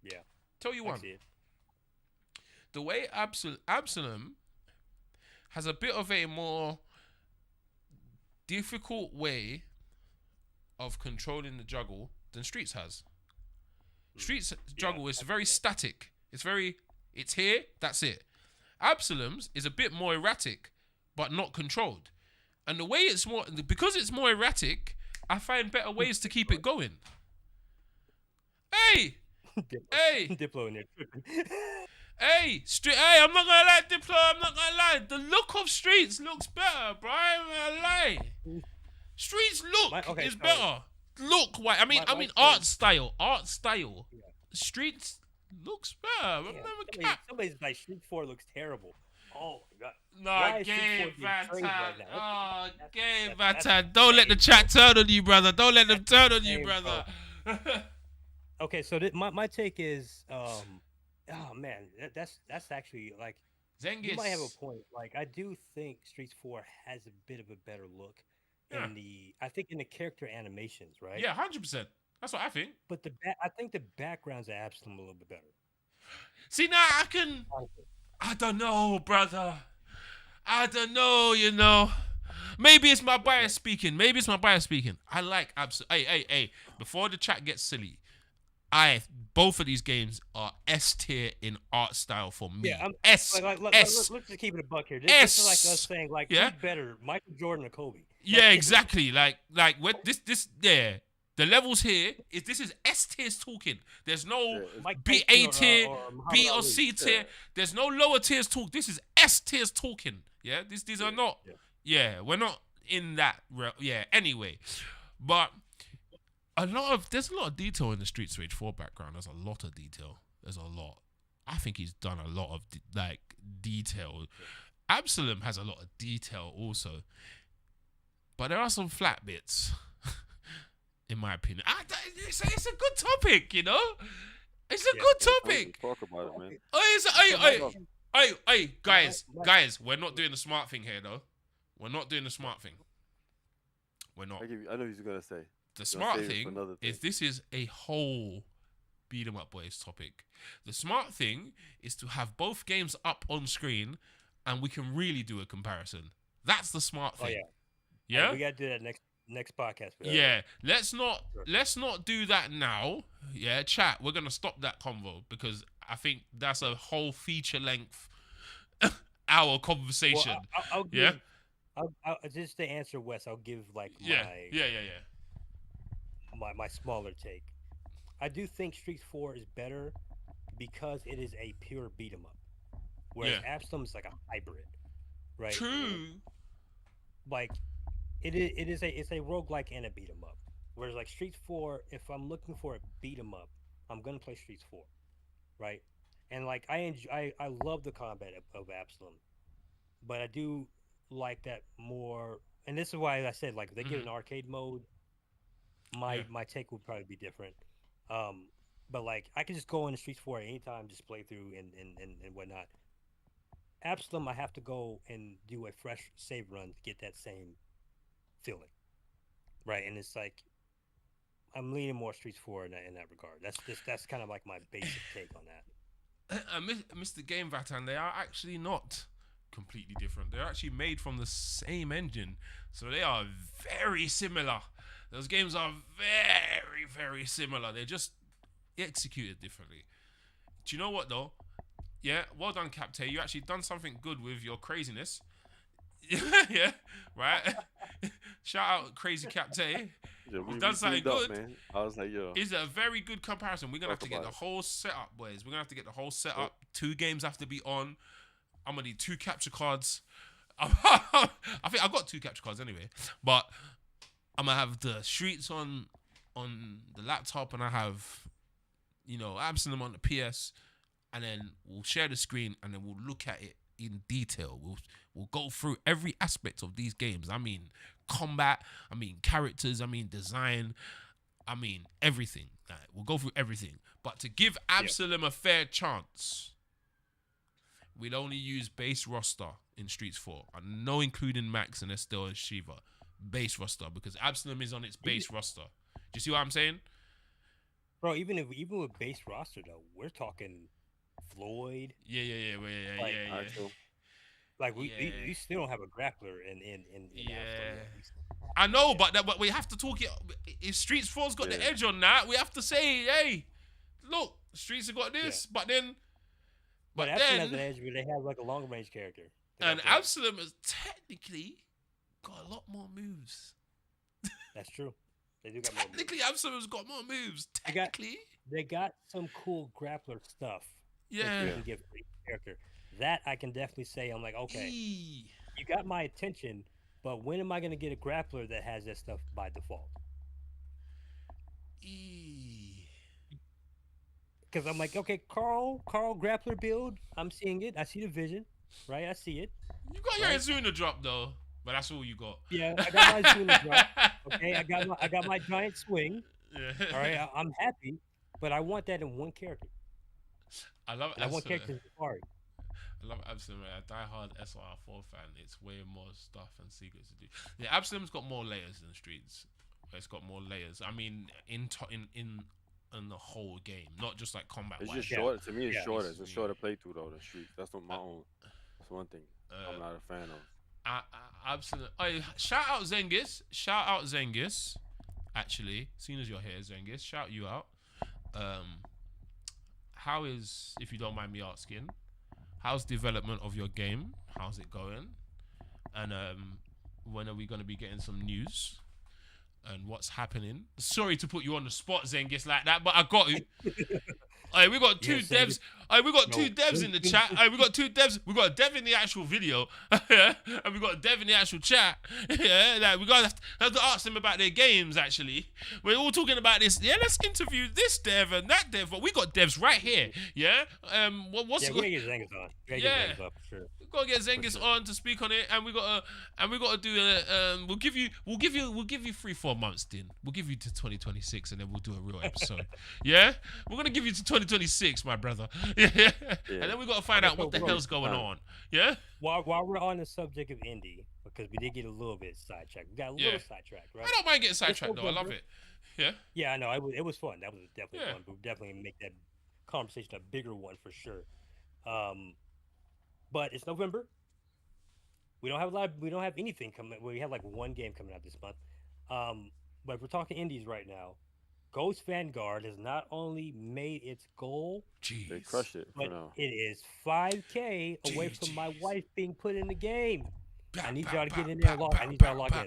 Yeah.
Tell you one. The way Absalom has a bit of a more difficult way of controlling the juggle than Streets has. Streets juggle is very static. It's here, that's it. Absalom's is a bit more erratic, but not controlled. And the way because it's more erratic, I find better ways to keep it going. Hey!
Diplo in there tripping.
Hey, I'm not gonna lie, Diplo, I'm not gonna lie. The look of Streets looks better, bro. I'm not gonna lie. Streets look is better. Look, why? I mean, art style. Yeah. Streets looks better. Yeah.
Somebody's like, Street 4 looks terrible. Oh my God.
No, Game Vatan. Oh, Game Vatan. Don't let the chat turn on you, brother. Don't let them turn on you, brother.
Okay, so my take is, oh man, that's actually like,
Zengis.
You might have a point. Like, I do think Streets 4 has a bit of a better look in the character animations, right?
Yeah, 100%. That's what I think.
But I think the backgrounds are Absalom a little bit better.
See, now I don't know, brother. I don't know, you know. Maybe it's my bias speaking. I like Absalom. Hey. Before the chat gets silly, both of these games are S tier in art style for me.
Yeah,
S.
Let's just keep it a buck here. This is like us saying, like, who's better, Michael Jordan or Kobe?
Yeah, exactly. Like what this. The levels here this is S tiers talking. There's no A tier, B or C tier. There's no lower tiers talk. This is S tiers talking. Yeah, these are not. Yeah, we're not in that. Yeah. Anyway, but there's a lot of detail in the Streets of Rage 4 background. There's a lot of detail. There's a lot. I think he's done a lot of detail. Absalom has a lot of detail also. but there are some flat bits, in my opinion. It's a good topic, you know. It's a good topic.
Talk about it, man.
Hey, guys, we're not doing the smart thing here, though. We're not doing the smart thing. We're not.
I know what you're gonna say.
The smart thing is this is a whole beat 'em up boys topic. The smart thing is to have both games up on screen, and we can really do a comparison. That's the smart thing.
Oh,
yeah. Yeah.
We gotta do that next podcast.
Yeah. Let's not do that now. Yeah, chat. We're gonna stop that convo because I think that's a whole feature length hour conversation.
Well, I'll give, I'll just to answer Wes, I'll give like my smaller take. I do think Street 4 is better because it is a pure beat 'em up, whereas Absalom is like a hybrid, right?
True.
Like it's a roguelike and a beat 'em up. Whereas like Street 4, if I'm looking for a beat 'em up, I'm gonna play Street 4, right? And like I love the combat of Absalom, but I do like that more. And this is why I said like if they get an arcade mode, my take would probably be different. But like I can just go into Street 4 at any time, just play through and whatnot. Absalom, I have to go and do a fresh save run to get that same feeling, right? And it's like I'm leaning more Streets 4 in that regard. That's kind of like my basic take on that.
Mr. Game Vatan, they are actually not completely different. They're actually made from the same engine, so they are very similar. Those games are very, very similar. They're just executed differently. Do you know what though? Yeah, well done, Captain. You actually done something good with your craziness. Yeah, right. Shout out, crazy Captain.
Yeah,
You've done something good.
Man. I was like, yo.
It's a very good comparison. We're gonna have to get the whole setup, boys. We're gonna have to get the whole setup. 2 games have to be on. I'm gonna need 2 capture cards. I think I've got 2 capture cards anyway, but I'm gonna have the Streets on the laptop, and I have, Absalom on the PS, and then we'll share the screen, and then we'll look at it in detail. We'll go through every aspect of these games. I mean, combat. I mean, characters. I mean, design. I mean, everything. We'll go through everything. But to give Absalom a fair chance, we'd only use base roster in Streets 4. And no including Max and Estelle and Shiva. Base roster, because Absalom is on its base roster. Do you see what I'm saying?
Bro, even with base roster though, we're talking Floyd.
Yeah.
Like we still don't have a grappler in
I know, but we have to talk it. If Streets 4's got the edge on that, we have to say, hey, look, Streets have got this, but then
Absalom has an edge where they have like a long range character.
And Absalom has technically got a lot more moves.
That's true. They do got more moves.
Technically, Absalom's got more moves. Technically,
they got some cool grappler stuff.
Yeah.
That you can give for each character. That I can definitely say. I'm like, okay, you got my attention, but when am I going to get a grappler that has that stuff by default? Because I'm like, okay, Carl grappler build. I'm seeing it. I see the vision, right? I see it.
You got your Azuna drop though, but that's all you got.
Yeah, I got my Azuna drop. Okay, I got my giant swing.
Yeah.
All right, I'm happy, but I want that in one character.
I love
Absalom. I want characters Safari.
I love Absalom. A diehard SR4 fan. It's way more stuff and secrets to do. Yeah, Absalom's got more layers than Streets. It's got more layers. I mean, in the whole game, not just like combat.
It's just short. To me, it's shorter. It's a shorter playthrough though. The Streets. That's what my own. That's one thing I'm not a fan of.
Absolutely. Shout out Zengis. Actually, seeing as you're here, Zengis, shout you out. How is, if you don't mind me asking, how's development of your game? How's it going? And when are we going to be getting some news? And what's happening? Sorry to put you on the spot, Zengis, like that, but I got you. We got 2 devs. Hey, we got
No,
two devs in the chat. Hey, we got two devs. We got a dev in the actual video, yeah, and we got a dev in the actual chat. Yeah, like we got to have to ask them about their games. Actually, we're all talking about this. Yeah, let's interview this dev and that dev. But we got devs right here. Yeah. What's
Yeah, we gotta get Zengas on. We gotta
Yeah.
get Zengas on for sure.
We've got to get Zengis on to speak on it, and we got to do a. We'll give you 3-4 months, Din. We'll give you to 2026, and then we'll do a real episode. Yeah, we're gonna give you to 2026, my brother. Yeah, and then we got to find out what the hell's going on. Yeah.
While we're on the subject of indie, because we did get a little bit sidetracked. We got a little sidetracked, right?
I don't mind getting sidetracked though. I love it. Yeah.
Yeah, I know. It was fun. That was definitely
Yeah.
fun. But we definitely make that conversation a bigger one for sure. But it's November. We don't have a lot. We don't have anything coming. We have like one game coming out this month. But if we're talking indies right now, Ghost Vanguard has not only made its goal,
Jeez.
They crushed it for
but
now.
it is 5K away from my wife being put in the game. I need y'all to get in there and lock. I need y'all to lock in.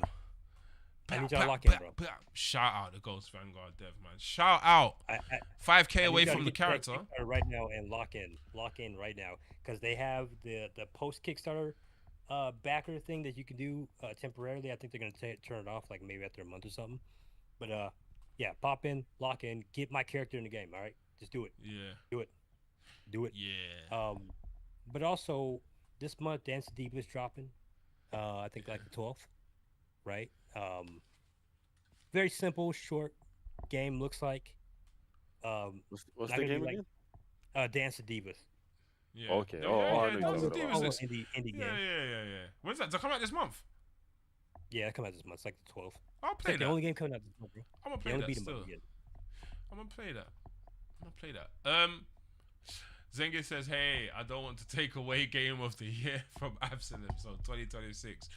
I need y'all to lock in, bro.
Shout out to Ghost Vanguard dev, man. Shout out. 5K away from the character.
Right now and lock in right now, because they have the post Kickstarter backer thing that you can do temporarily. I think they're gonna turn it off like maybe after a month or something. But yeah, pop in, lock in, get my character in the game. All right, just do it.
Yeah.
Do it.
Yeah.
But also this month, Dance of Deep is dropping. I think like the 12th, right? Very simple, short game. Looks like.
What's the game again?
Dance of Divas.
Yeah.
Okay.
Yeah,
I know
Dance of
you're talking
Divas
about.
is-
Indie game.
Yeah. When's that? Does that come out this month?
Yeah, it comes out this month. It's like the 12th.
I'll
It's
play
like the
that.
only game coming out this month, bro.
I'm gonna
The
play
only
that
beat 'em
still.
up yet.
I'm gonna play that. Zengis says, "Hey, I don't want to take away Game of the Year from Absalom, so 2026.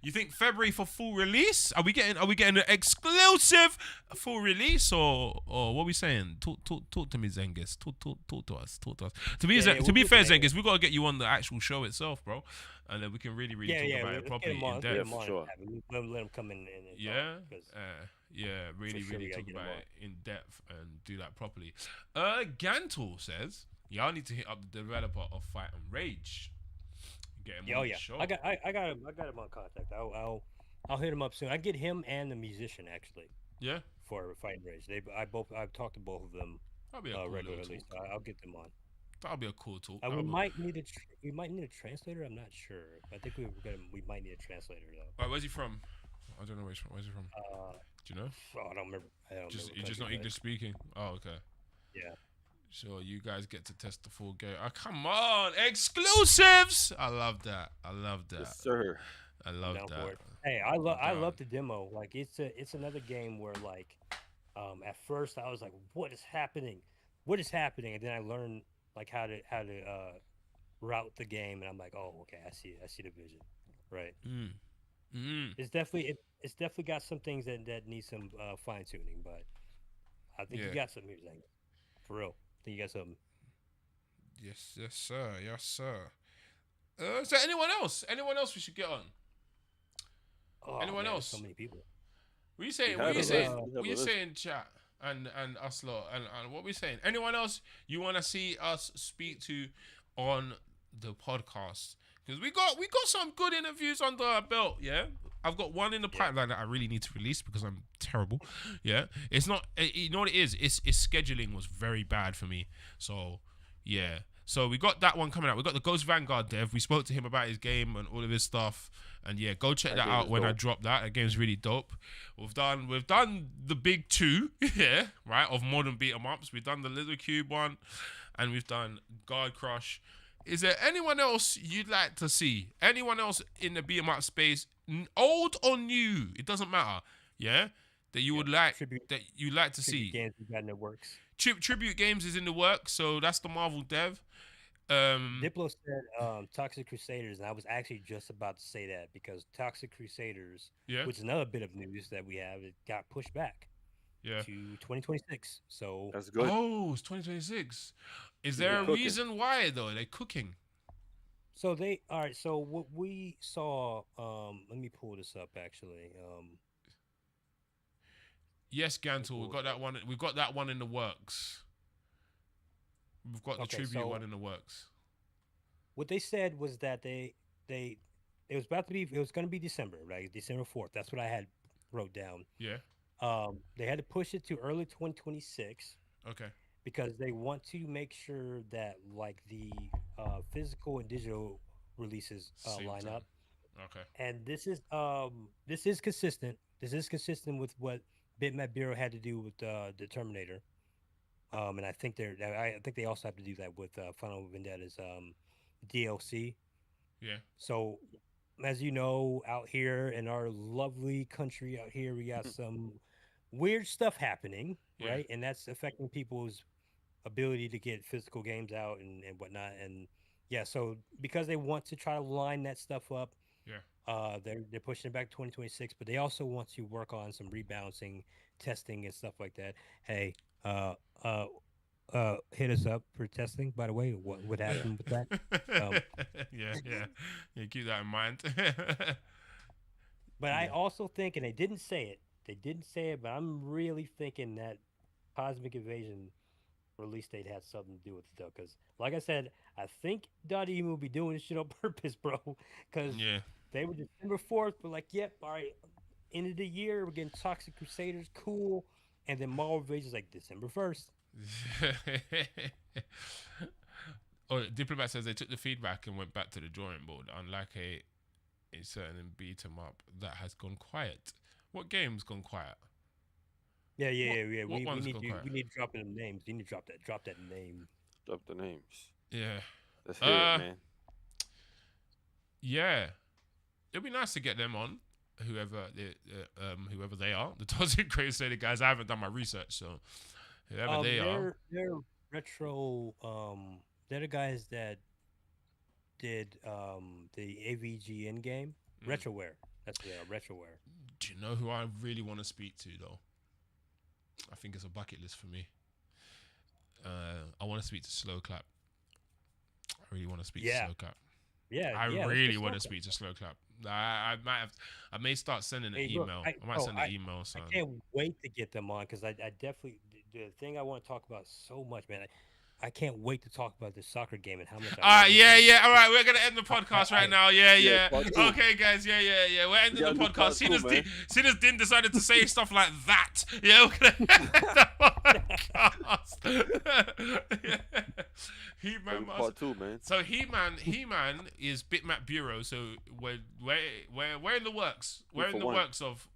You think February for full release? Are we getting an exclusive full release, or what are we saying? Talk to me, Zengis. Talk to us. To be fair, Zengis, we gotta get you on the actual show itself, bro, and then we can really talk about it properly in depth.
Yeah, for sure.
Let them come in and
Yeah,
talk, 'cause
really
we gotta
talk
get 'em
about
on.
it in depth and do that properly. Gantul says, y'all need to hit up the developer of Fight and Rage. Get him on the show.
I got him on contact. I'll hit him up soon. I get him and the musician actually
Yeah,
for Fighting Rage. I've talked to both of them
that'll be a cool
regularly,
little
so
talk.
I'll get them on.
That'll be a cool talk.
We might need a translator. I'm not sure. I think we might need a translator though.
Alright, where's he from? I don't know where's he from. Do you know?
I don't remember.
You're just
country,
not
but-
English speaking. Oh, okay.
Yeah.
So you guys get to test the full game. Oh, come on, exclusives! I love that.
Yes, sir.
I love
Down for
that.
it. Hey, I
down.
love the demo. Like it's another game where like, at first I was like, what is happening? And then I learned like how to route the game, and I'm like, oh, okay, I see the vision, right? It's definitely got some things that need some fine tuning, but I think you got something here, Zang. For real, I think you got something.
Yes, sir. Is there anyone else? Anyone else we should get on?
Oh,
Anyone
man,
else?
So many people.
What you saying?
We
What you
have a
saying?
list. We have
What
a
you
list.
saying, chat? And us lot. And what we saying? Anyone else you want to see us speak to on the podcast? Because we got some good interviews under our belt. Yeah, I've got one in the pipeline that I really need to release because I'm terrible. Yeah, it's not. You know what it is? It's scheduling was very bad for me. So yeah. So we got that one coming out. We got the Ghost Vanguard dev. We spoke to him about his game and all of his stuff. And yeah, go check that
game
out
is
when I
dope.
drop that. That game's really dope. We've done the big two, yeah, right, of modern beat 'em ups. We've done the Little Cube one, and we've done Guard Crush. Is there anyone else you'd like to see? Anyone else in the beat 'em up space, old or new? It doesn't matter. Yeah, that you would like
Tribute-
that you'd like to see.
Games we got in the works.
Tribute Games is in the works, so that's the Marvel dev.
Diplo said Toxic Crusaders, and I was actually just about to say that because Toxic Crusaders,
Yeah,
which is another bit of news that we have, it got pushed back
yeah.
to 2026. So
That's good.
Oh, it's 2026. Is
They're
there a
cooking.
reason why though? Are they cooking?
So so what we saw, let me pull this up actually.
Yes, Gantul, we got that one. We got that one in the works. We've got the
Okay,
tribute
so
one in the works.
what they said was that they it was about to be it was going to be December, right? December 4th. That's what I had wrote down.
Yeah.
They had to push it to early 2026
Okay.
because they want to make sure that like the physical and digital releases
Same
line
time.
up.
Okay.
And this is consistent. This is consistent with what Bitmap Bureau had to do with the Terminator. And I think they also have to do that with Final Vendetta's DLC.
Yeah.
So, as you know, out here in our lovely country out here, we got some weird stuff happening,
Yeah.
right? And that's affecting people's ability to get physical games out and whatnot. And yeah, so because they want to try to line that stuff up,
Yeah.
they're pushing it back to 2026, but they also want to work on some rebalancing, testing, and stuff like that. Hey, uh, uh, hit us up for testing. By the way, what would happen with that? Um,
Yeah. Yeah. Yeah. Keep that in mind.
but I
Yeah.
also think, and they didn't say it. They didn't say it, but I'm really thinking that Cosmic Invasion release date has something to do with it, though. Because, like I said, I think Dotemu will be doing this shit on purpose, bro. Because
Yeah.
they were December 4th, but like, yep, all right, end of the year, we're getting Toxic Crusaders, cool. And then Marvel Invasion's like December 1st.
Oh, Diplomat says they took the feedback and went back to the drawing board, unlike a certain beat 'em up that has gone quiet. What game's gone quiet?
Yeah, yeah,
What-
yeah, yeah.
what one's
need
gone
to
quiet?
we need to drop in the names. You need to drop that name.
Drop the names.
Yeah.
Let's hear it, man.
Yeah. It'd be nice to get them on, whoever they are. The Toxic Crusader guys. I haven't done my research, so whoever they are.
They're retro. They're the guys that did the AVGN game.
Mm.
Retroware. That's what they are. Retroware.
Do you know who I really want to speak to though? I think it's a bucket list for me. I want to speak to Slow Clap. I really want to speak to Slow Clap.
Yeah,
I
let's
really
get
want to
Slow
speak to Slow Clap. I may start sending an
Hey, look,
email.
I-
I might
oh,
send an email. Son.
I can't wait to get them on because I definitely the thing I want to talk about so much, man. I can't wait to talk about this soccer game and how much.
Yeah. All right, we're gonna end the podcast right now. Yeah.
part two.
Okay, guys. Yeah. We're ending
Yeah,
the
do
podcast.
part
Soon
two,
as Din decided to say stuff like that, yeah, we're gonna end the podcast. Yeah. He-Man must-
Part 2, man.
So He-Man is Bitmap Bureau. So we're in the works. We're in
for
the
one.
works of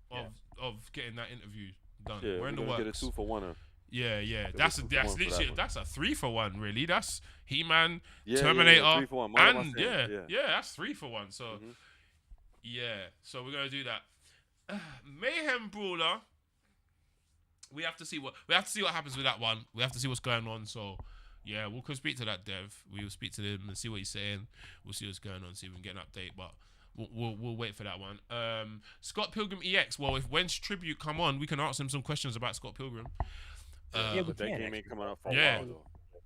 getting that interview done.
Yeah,
we're in the
gonna
works.
get a 2-for-1.
Yeah.
So
That's
this is the
that's
one for that
literally
one.
that's a 3-for-1 really. That's He-Man,
Yeah,
Terminator,
3-for-1. What am I
and
saying?
yeah, that's 3-for-1. So
Mhm.
yeah, so we're gonna do that. Mayhem Brawler. We have to see what happens with that one. We have to see what's going on. So yeah, we'll speak to that dev. We will speak to him and see what he's saying. We'll see what's going on. See if we can get an update. But we'll wait for that one. Scott Pilgrim EX. Well, when's Tribute come on, we can ask him some questions about Scott Pilgrim.
Yeah, we
But that
can,
game ain't
actually.
coming out for a
Yeah.
while, though.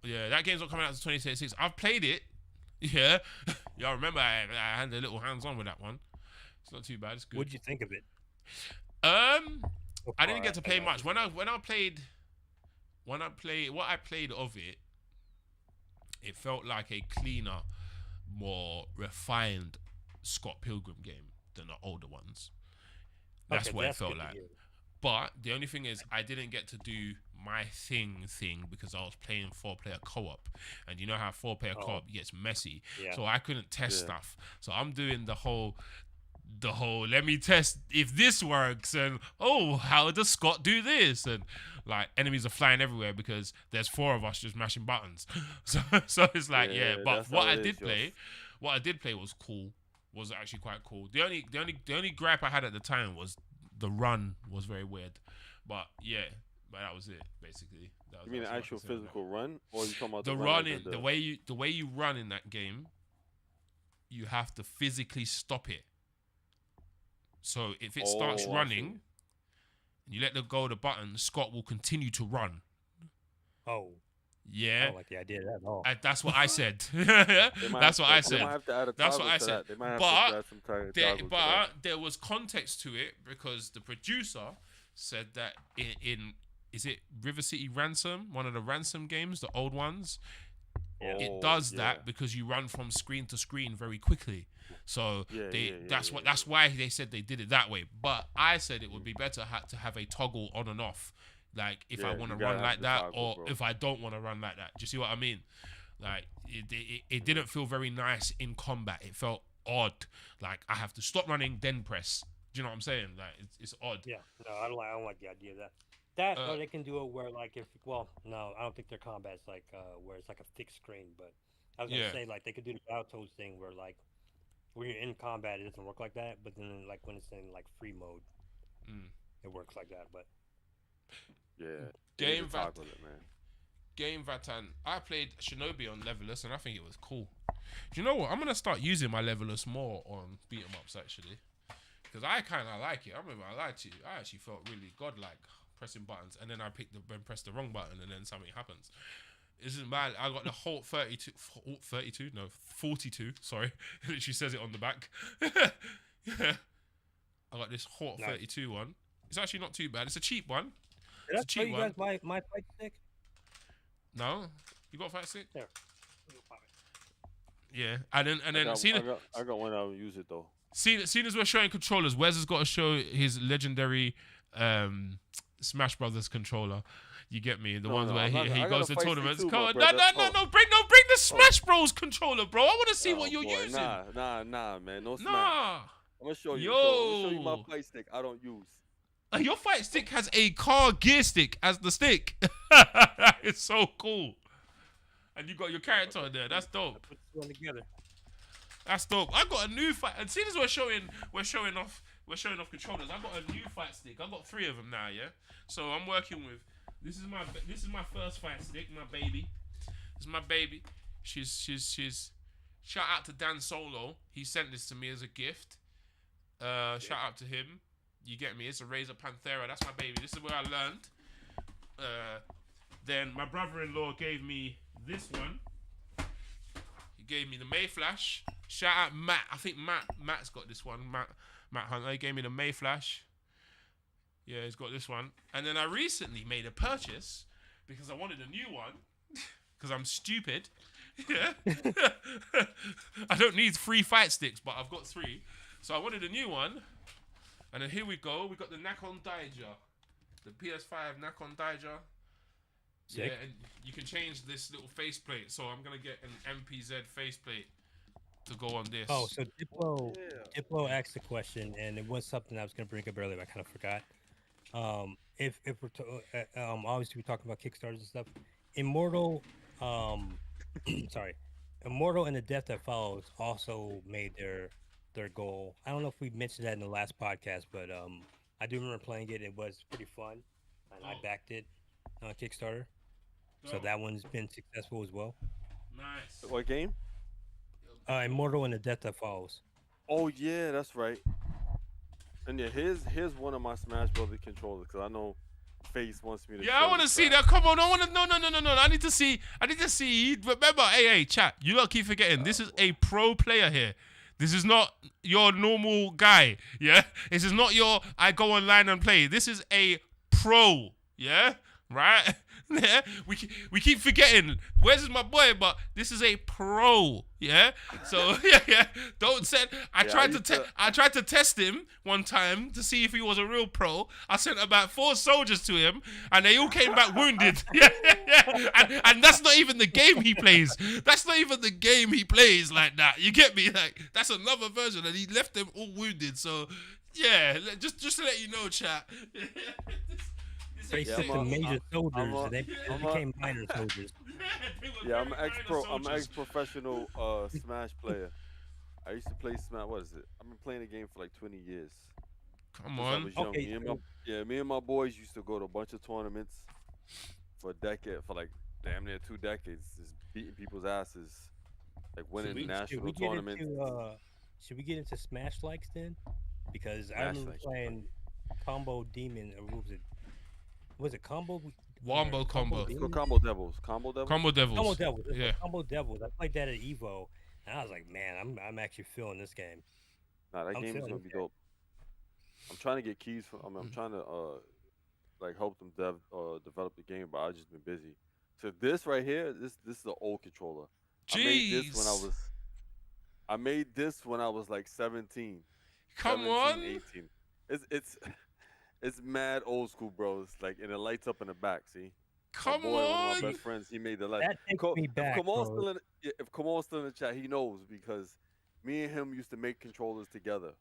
Yeah, that game's not coming out until 2026. I've played it. Yeah. Y'all remember I had a little hands on with that one. It's not too bad. It's good.
What'd you think of it?
I
I
didn't get to play much. When I played what I played of it, it felt like a cleaner, more refined Scott Pilgrim game than the older ones. That's what it felt like. But the only thing is, I didn't get to do my thing because I was playing 4-player co-op, and you know how 4-player co-op gets messy.
Yeah.
So I couldn't test stuff. So I'm doing the whole let me test if this works, and how does Scott do this, and like enemies are flying everywhere because there's 4 of us just mashing buttons. So it's like but
that's
what
how
I
it
did
is,
play was cool. Was actually quite cool. The only gripe I had at the time was the run was very weird, but that was it basically.
You mean an actual physical run, or you talking about
the
the
running? The way you run in that game, you have to physically stop it. So if it starts
I
running,
see.
and you let go of the button, Scott will continue to run.
I
Yeah,
don't like the idea of that at all.
that's what I said.
They might
That's
have
what I
to- They might
said.
have to add a
That's
toggle
what I
to
said.
that. They might have
But
to add some toggle to that.
But there was context to it because the producer said that in is it River City Ransom, one of the Ransom games, the old ones,
Yeah.
It does
yeah.
that because you run from screen to screen very quickly. So that's why they said they did it that way. But I said it would be better to have a toggle on and off, like if I
Yeah,
want to
you gotta
run
have
like
the
that
toggle,
or
bro.
if I don't want to run like that. Do you see what I mean? Like it didn't feel very nice in combat. It felt odd. Like I have to stop running then press. Do you know what I'm saying? Like it's odd.
Yeah, no, I don't like the idea of that. That
Uh,
or they can do it where like if no, I don't think their combat's like where it's like a fixed screen. But I was gonna
Yeah.
say like they could do the Battletoads thing where like when you're in combat it doesn't work like that, but then like when it's in like free mode
Mm.
it works like that. But
Yeah.
Game
Game
Vat-
toggle it, man.
Game Vatan. I played Shinobi on Levelers and I think it was cool. Do you know what? I'm gonna start using my Levelers more on beat 'em ups actually, because I kind of like it. I remember I liked it. I actually felt really godlike pressing buttons, and then I pressed the wrong button, and then something happens. Isn't bad. I got the whole 32, no 42. Sorry, she says it on the back. I got this Hot
Nice.
32 one. It's actually not too bad. It's a cheap one.
did I
It's a
tell
cheap
you
one.
guys my fight stick?
No, you got a fight stick?
There.
Yeah, and then
I
seeing
got one. I don't use it though.
as we're showing controllers, Wes has got to show his legendary Smash Brothers controller. You get me? The ones where
I
he
got
goes
a
to
fight stick
tournaments.
too,
Come
my
on,
brother.
no, bring the Smash Bros controller, bro. I want to see what you're
boy,
using.
Nah, man. No smash.
Nah.
I'm gonna show you.
Yo.
I'm gonna show you my fight stick. I don't use.
Your fight stick has a car gear stick as the stick. It's so cool. And you got your character on there. That's dope.
Put two together.
That's dope. I got a new fight. And seeing as we're showing off controllers. I got a new fight stick. I got 3 of them now. Yeah. So I'm working with. This is my first fight stick. My baby. This is my baby. She's. Shout out to Dan Solo. He sent this to me as a gift. Shout out to him. You get me? It's a Razor Panthera. That's my baby. This is where I learned. Then my brother-in-law gave me this one. He gave me the Mayflash. Shout out Matt. I think Matt's got this one. Matt Hunter. He gave me the Mayflash. Yeah, he's got this one. And then I recently made a purchase because I wanted a new one. Because I'm stupid. Yeah. I don't need 3 fight sticks, but I've got 3. So I wanted a new one. And then here we go. We got the Nakon Daija. The PS5 Nakon Daija.
Sick.
Yeah, and you can change this little faceplate. So I'm going to get an MPZ faceplate to go on this.
Oh, so Diplo asked the question, and it was something I was going to bring up earlier, but I kind of forgot. If we're obviously we're talking about Kickstarters and stuff, Immortal, sorry, Immortal and the Death That Follows also made their goal. I don't know if we mentioned that in the last podcast, but I do remember playing it. It was pretty fun, and I backed it on Kickstarter. So
Dope.
that one's been successful as well.
Nice.
What game?
Immortal and the Death That Follows.
Oh yeah, that's right. And yeah, here's one of my Smash Brothers controllers because I know Face wants me to.
Yeah, I want to see that. Come on, I want to. No. I need to see. Remember, hey, chat. You lot keep forgetting. This is a pro player here. This is not your normal guy. Yeah, this is not your. I go online and play. This is a pro. Yeah, right. Yeah, we keep forgetting. Where's is my boy? But this is a pro. Yeah. So yeah. Don't say. I tried to test him one time to see if he was a real pro. I sent about 4 soldiers to him, and they all came back wounded. Yeah. And that's not even the game he plays. That's not even the game he plays like that. You get me? Like that's another version, and he left them all wounded. So yeah, just to let you know, chat.
They
Yeah,
took the major soldiers, and they became minor soldiers.
Yeah, I'm an ex-professional Smash player. I used to play Smash. What is it? I've been playing the game for like 20 years.
Come
Since I
on.
was young.
Okay,
Me and my boys used to go to a bunch of tournaments for like damn near 2 decades, just beating people's asses, like winning national tournaments.
Should we get into Smash likes then? Because I
Smash
remember
likes.
playing Combo Demon, or what was it? Was it Combo?
Wombo combo.
Let's go
Demon?
Combo Devils. Combo Devils.
Combo Devils.
Combo Devils. It's
Yeah.
Combo Devils. I played that at Evo, and I was like, man, I'm actually feeling this game.
Nah, that
I'm
game is
feeling
gonna be
okay.
dope. I'm trying to get keys from. I'm trying to like help them develop the game, but I've just been busy. to this right here, this is an old controller.
Jeez.
I made this when I was like 17,
Come
17,
on.
18. It's it's mad old school, bro. It's like and it lights up in the back. See, my
Come
boy, one of my
on.
best friends, he made the light.
That takes me
If
back,
Kamal's
bro.
still in, yeah, if Kamal's still in the chat, he knows because me and him used to make controllers together,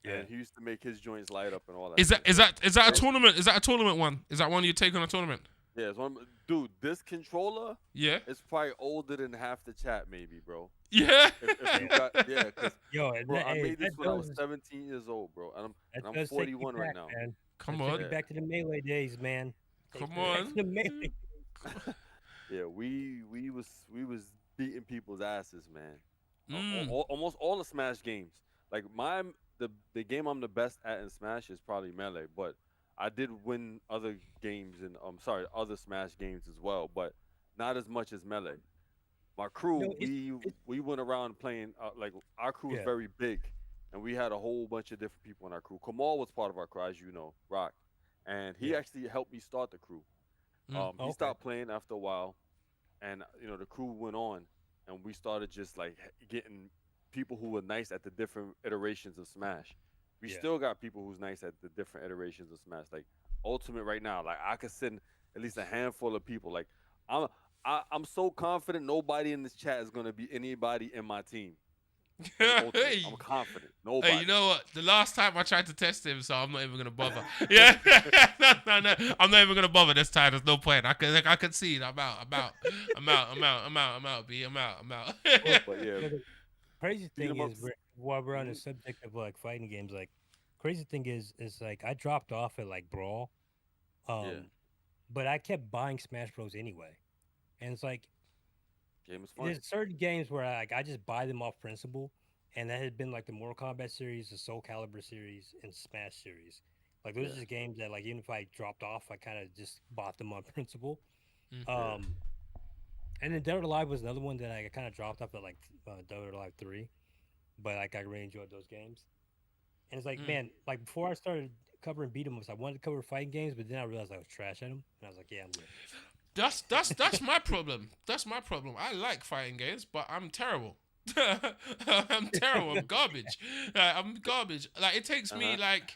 Yeah.
and he used to make his joints light up and all that.
Is that
shit.
is
So,
that is that a
it-
tournament? Is that a tournament one? Is that one you take on a tournament?
yeah, it's one. Dude, this controller
Yeah.
is probably older than half the chat, maybe, bro.
Yeah.
If you got, yeah, because
Yo, and
bro,
that,
I
hey,
made this
that
when I was
does
17 years old, bro, and
that
I'm
does take you
41 right
back,
now.
man.
Come
That takes you
on.
back to the melee days, man. Takes
Come
me back to
on.
the melee.
Yeah, we was beating people's asses, man.
Mm.
Almost all the Smash games. Like the game I'm the best at in Smash is probably Melee, but I did win other games and other Smash games as well, but not as much as Melee. My crew,
No, it's
we went around playing like our crew was
yeah,
very big, and we had a whole bunch of different people in our crew. Kamal was part of our crew, as you know, Rock, and he
yeah.
actually helped me start the crew. He
Okay.
stopped playing after a while, and the crew went on, and we started just like getting people who were nice at the different iterations of Smash. We
Yeah.
still got people who's nice at the different iterations of Smash. Like Ultimate right now, like I could send at least a handful of people. Like I'm I'm so confident nobody in this chat is gonna be anybody in my team. In Ultimate.
Hey.
I'm confident. Nobody.
Hey, you know what? The last time I tried to test him, so I'm not even gonna bother. Yeah, no. I'm not even gonna bother this time. There's no point. I can see it. I'm out. B. I'm out.
But yeah,
Well, the crazy
beat
thing
'em
is,
ups.
while we're on the
Mhm.
subject of like fighting games, like crazy thing is like I dropped off at like Brawl,
Yeah,
but I kept buying Smash Bros anyway, and it's like
game is fun.
there's certain games where I just buy them off principle, and that had been like the Mortal Kombat series, the Soul Calibur series, and Smash series. Like those
Yeah,
are just games that like even if I dropped off, I kind of just bought them on principle.
Mm.
yeah,
Um, and then Dead or Alive was another one that I kind of dropped off at like Dead or Alive 3, but like I really enjoyed those games. And it's like,
Mm.
man, like before I started covering beat 'em ups, I wanted to cover fighting games, but then I realized I was trash at them, and I was like, yeah, I'm good.
That's my problem. That's my problem. I like fighting games, but I'm terrible. I'm terrible. I'm garbage. I'm garbage. Like it takes me like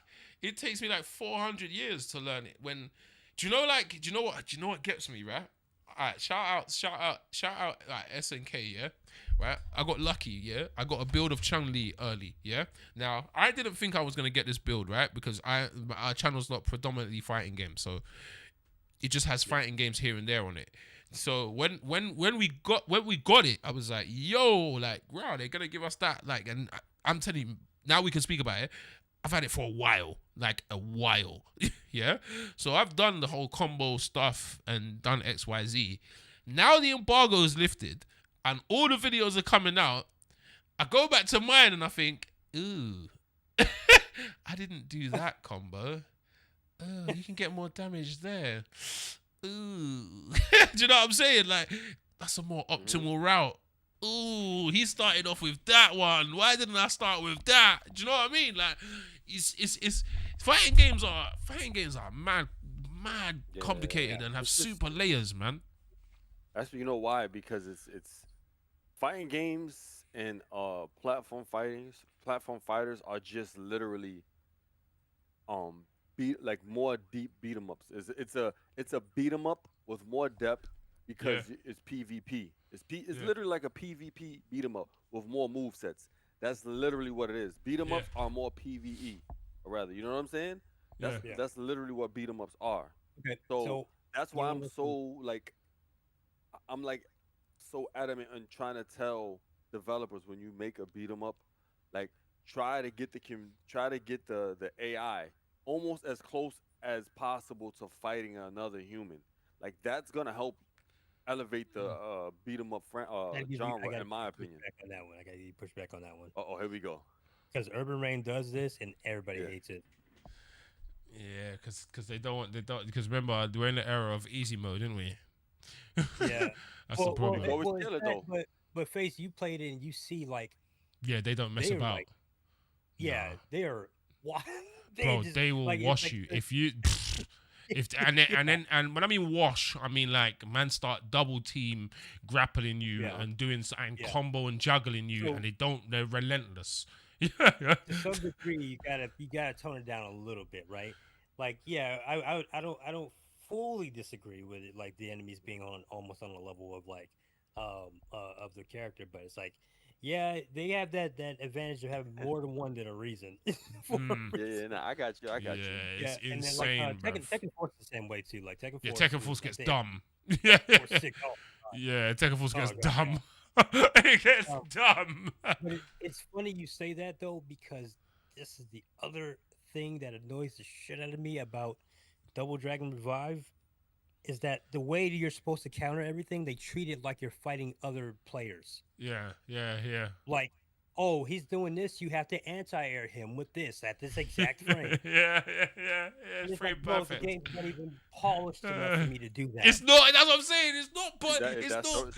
400 years to learn it. When do you know what gets me, right? Alright, shout out like SNK, yeah? Right? I got lucky, yeah? I got a build of Chun-Li early, yeah? Now, I didn't think I was gonna get this build, right? Because our channel's not predominantly fighting games, so it just has fighting games here and there on it. So when we got it, I was like, yo, like, wow, they're gonna give us that. Like, and I'm telling you, now we can speak about it. I've had it for a while, like a while. Yeah. So I've done the whole combo stuff and done XYZ. Now the embargo is lifted and all the videos are coming out. I go back to mine and I think, ooh, I didn't do that combo. Oh, you can get more damage there. Ooh. Do you know what I'm saying? Like, that's a more optimal route. Ooh, he started off with that one. Why didn't I start with that? Do you know what I mean? Like, it's fighting games are mad
yeah.
complicated and have
It's just
super layers, man.
that's you know why because it's fighting games and platform fighters are just literally beat like more deep beat 'em ups. It's a beat 'em up with more depth
Yeah,
because it's PvP. It's
yeah,
literally like a PvP beat 'em up with more move sets. That's literally what it is. Beat 'em
yeah,
ups are more PvE, or rather, you know what I'm saying?
yeah.
Yeah.
That's literally what beat 'em ups are.
Okay.
So
So
that's
you
why
know, listen,
I'm like so adamant on trying to tell developers when you make a beat 'em up, like try to get the AI almost as close as possible to fighting another human. Like that's gonna help elevate the beat 'em up genre,
I
in my
gotta push
opinion.
back on that one. I gotta push back on that one
Oh, here we go.
because Urban Rain does this and everybody
Yeah,
hates it.
Yeah, because they don't because remember we're in the era of easy mode, didn't we?
Yeah.
That's the
you can
problem.
always
Well,
kill it
that,
though.
but Face, you played it and you see like
Yeah, they don't mess
they are
about.
like, yeah,
Nah.
they are. They
Bro,
just
they will
like it's
wash
like
you if you. And when I mean wash, I mean like man start double team grappling you and doing and combo and juggling you, and they're relentless.
To some degree, you gotta tone it down a little bit, right? Like, I don't fully disagree with it, like the enemies being on almost on the level of like of the character, but it's like, yeah, they have that advantage of having more than one than a reason.
No, I got you.
It's
and
insane,
then like Tekken Force is the same way too. Like Tekken Force,
Tekken Force gets dumb. Tekken Force gets dumb. It gets dumb.
But it's funny you say that though, because this is the other thing that annoys the shit out of me about Double Dragon Revive, is that the way that you're supposed to counter everything, they treat it like you're fighting other players.
Yeah.
Like, oh, he's doing this, you have to anti-air him with this at this exact frame.
Yeah. It's pretty
like,
perfect.
The game's not even polished enough for me to do that.
It's not. That's what I'm saying. It's not polished.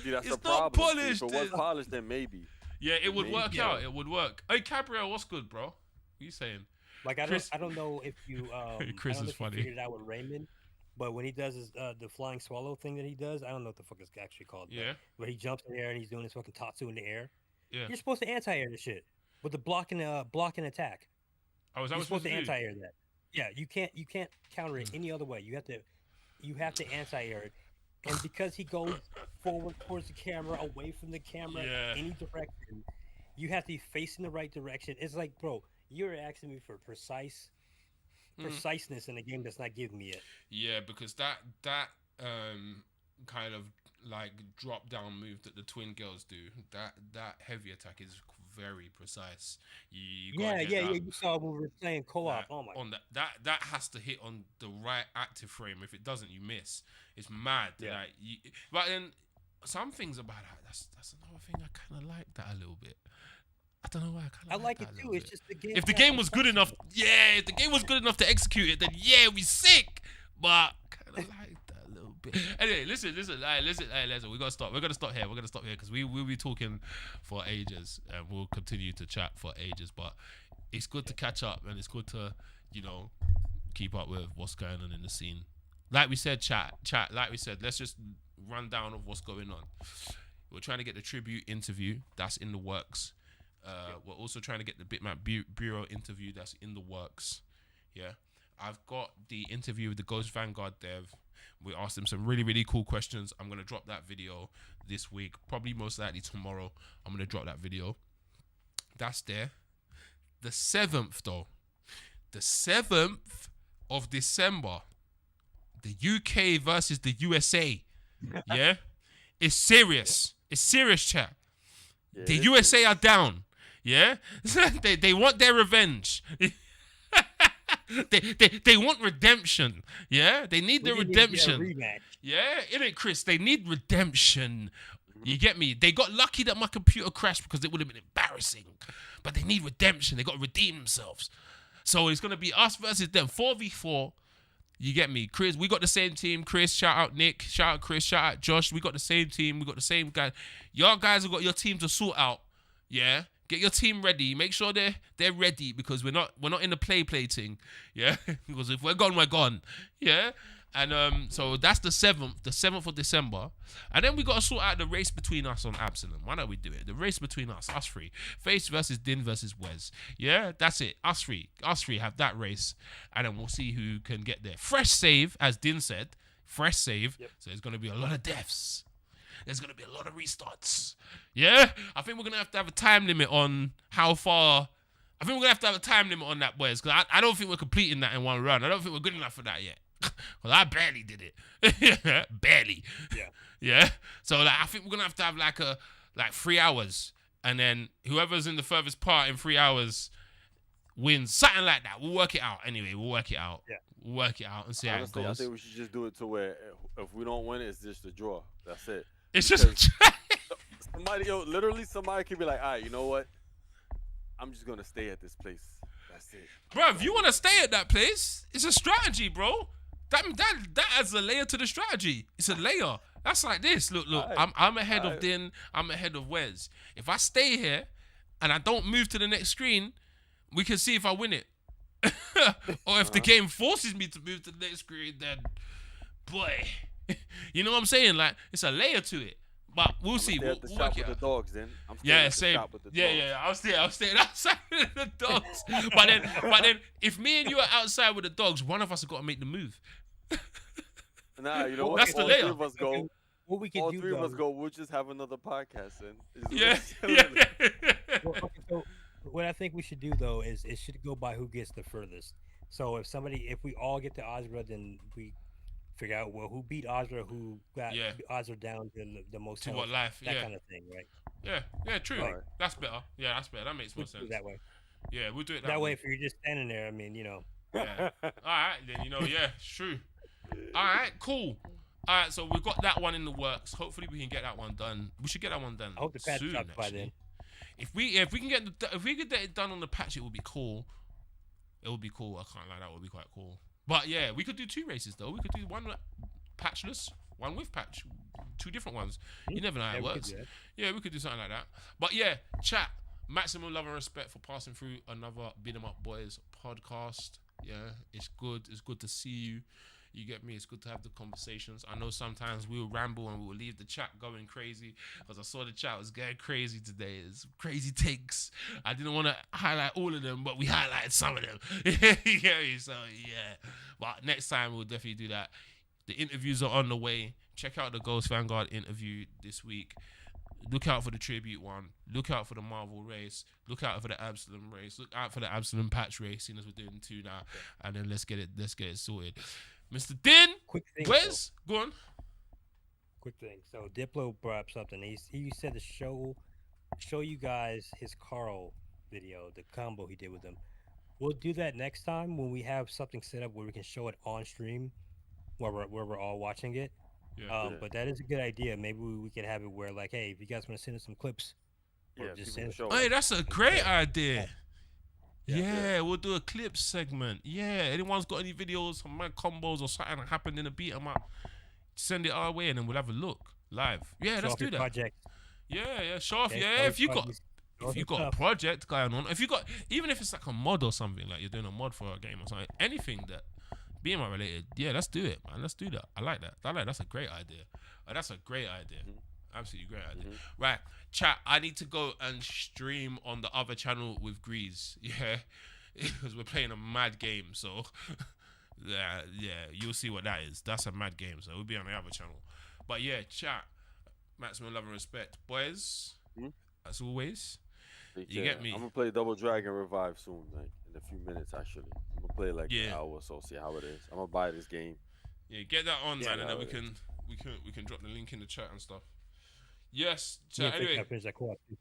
That's
not polished.
If it was polished, then maybe.
Yeah, it would work out. It would work. Hey, Cabrio, what's good, bro? What are you saying?
Like, I don't know if you
Chris is funny.
Figured it out with Raymond, but when he does his the flying swallow thing that he does, I don't know what the fuck it's actually called.
Yeah.
Where he jumps in the air and he's doing his fucking tatsu in the air.
Yeah.
You're supposed to anti-air this shit with the block and attack.
Oh, is that
You're supposed to
do?
anti-air that. Yeah, you can't counter it any other way. You have to anti-air it. And because he goes forward towards the camera, away from the camera, any direction, you have to be facing the right direction. It's like, bro, you're asking me for preciseness in a game that's not giving me it.
Yeah, because that kind of like drop down move that the twin girls do, that heavy attack is very precise. You saw when we were playing co-op. That has to hit on the right active frame. If it doesn't, you miss. It's mad. Like, but then some things about that, that's another thing I kind of like that a little bit. I don't know why I
like it too. It's just the game.
If the game was good enough, if the game was good enough to execute it, then we sick. But kind of like that a little bit. Anyway, listen. We're gonna stop. We're gonna stop here because we'll be talking for ages and we'll continue to chat for ages. But it's good to catch up and it's good to keep up with what's going on in the scene. Like we said, chat. Like we said, let's just run down of what's going on. We're trying to get the tribute interview that's in the works. We're also trying to get the Bitmap Bureau interview that's in the works. Yeah, I've got the interview with the Ghost Vanguard dev. We asked them some really, really cool questions. I'm going to drop that video this week. Probably most likely tomorrow. I'm going to drop that video. That's there. The 7th, though. The 7th of December. The UK versus the USA. Yeah? It's serious. It's serious, chat. Yeah, the USA are down. Yeah? they want their revenge. they want redemption. Yeah? They need the redemption. Yeah? Innit, Chris? They need redemption. You get me? They got lucky that my computer crashed because it would have been embarrassing. But they need redemption. They got to redeem themselves. So it's going to be us versus them. 4v4. You get me? Chris, we got the same team. Chris, shout out Nick. Shout out Chris. Shout out Josh. We got the same team. We got the same guy. Y'all guys have got your team to sort out. Yeah? Get your team ready. Make sure they're ready because we're not in the play thing. Yeah? Because if we're gone, we're gone. Yeah? And so that's the 7th of December. And then we got to sort out the race between us on Absalom. Why don't we do it? The race between us three. Face versus Din versus Wes. Yeah, that's it. Us three have that race. And then we'll see who can get there. Fresh save, as Din said. Fresh save. Yep. So there's going to be a lot of deaths. There's going to be a lot of restarts. Yeah? I think we're going to have a time limit on how far... I think we're going to have a time limit on that, boys. Because I don't think we're completing that in one run. I don't think we're good enough for that yet. Well, I barely did it. Barely. Yeah. Yeah. So I think we're gonna have like 3 hours, and then whoever's in the furthest part in 3 hours wins. Something like that. We'll work it out. Anyway, we'll work it out. Yeah. We'll work it out and see how it goes.
I think we should just do it to where if we don't win it, it's just a draw. That's it.
It's because just
somebody could be like, all right, you know what? I'm just gonna stay at this place. That's it.
Bro, if you wanna stay at that place, it's a strategy, bro. That adds a layer to the strategy. It's a layer. That's like this. Look. Right. I'm ahead of Din. I'm ahead of Wes. If I stay here and I don't move to the next screen, we can see if I win it. Or if the game forces me to move to the next screen, then boy, you know what I'm saying? Like it's a layer to it. But we'll
I'm
see.
stay
We'll,
at the
we'll
shop
work
with
it
the
out.
dogs. Then I'm staying
Yeah,
at the
same.
shop with the
Yeah,
dogs.
yeah. I'll stay outside with the dogs. But then, if me and you are outside with the dogs, one of us has got to make the move.
Nah, you know
Well,
what?
That's
If
the
all
layer.
three of us go,
What we can
all
do
three of us
though.
go. We'll just have another podcast, and
Yeah,
chilling.
yeah.
Well, okay, so what I think we should do though is it should go by who gets the furthest. So if we all get to Ozra, then we figure out well who beat Ozra, who got
Yeah.
Ozra down to the most
To
health,
what life?
that
Yeah,
kind of thing, right?
yeah. True.
Alright.
That's better. Yeah, that's better. That makes more
We do
sense.
it that way.
Yeah, we'll do it
That way, if you're just standing there, I mean,
Yeah. All right, then yeah, it's true. All right, cool. All right, so we've got that one in the works. Hopefully, we can get that one done. We should get that one done
I hope the patch
soon.
drops by
Actually,
then.
if we can get it done on the patch, it would be cool. It would be cool. I can't lie, that would be quite cool. But yeah, we could do 2 races though. We could do one patchless, one with patch, 2 different ones. You never know how it
we could
works.
do that.
Yeah, we could do something like that. But yeah, chat. Maximum love and respect for passing through another Beat 'em Up Boys podcast. Yeah, it's good. It's good to see you. You get me? It's good to have the conversations. I know sometimes we'll ramble and we'll leave the chat going crazy because I saw the chat was getting crazy today. It's crazy takes. I didn't want to highlight all of them, but we highlighted some of them. You get me? So yeah. But next time we'll definitely do that. The interviews are on the way. Check out the Ghost Vanguard interview this week. Look out for the tribute one. Look out for the Marvel race. Look out for the Absalom race. Look out for the Absalom patch race, seeing as we're doing 2 now. And then let's get it sorted. Mr. Din,
Quick thing.
where's go on?
Quick thing. So Diplo brought up something. He said to show you guys his Carl video, the combo he did with them. We'll do that next time when we have something set up where we can show it on stream, where we're all watching it.
Yeah.
But that is a good idea. Maybe we could have it where like, hey, if you guys want to send us some clips, or
Yeah,
just
people
send
show
Hey,
us.
that's a great idea.
Yeah.
Yeah, we'll do a clips segment. Yeah, anyone's got any videos, some mad combos or something that happened in a beat 'em up, send it our way and then we'll have a look live. Yeah,
show
let's
off
do
your
that.
project.
Yeah, show off.
Okay,
Yeah,
show
if you
your
got
project, show
if
off
you
your
got a
stuff.
project going on, if you got even if it's like a mod or something, like you're doing a mod for a game or something, anything that being related, yeah, let's do it, man. Let's do that. I like that. That's a great idea. That's a great idea. Absolutely great idea. Right, chat. I need to go and stream on the other channel with Grease. Yeah, because we're playing a mad game. So yeah, you'll see what that is. That's a mad game. So we'll be on the other channel. But yeah, chat. Maximum love and respect, boys. As always. You get me?
I'm gonna play Double Dragon Revive soon, like in a few minutes actually. I'm gonna play like an hour or so, see how it is. I'm gonna buy this game.
Yeah, get that on, man, and then
how
we
it
can drop the link in the chat and stuff. Yes. So
Yeah,
anyway,
finish that co-op too.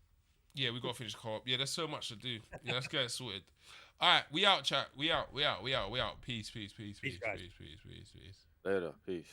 yeah, we gotta finish co-op. Yeah, there's so much to do. Yeah, let's get it sorted. All right, we out, chat. We out. Peace.
guys.
Peace.
Later, peace.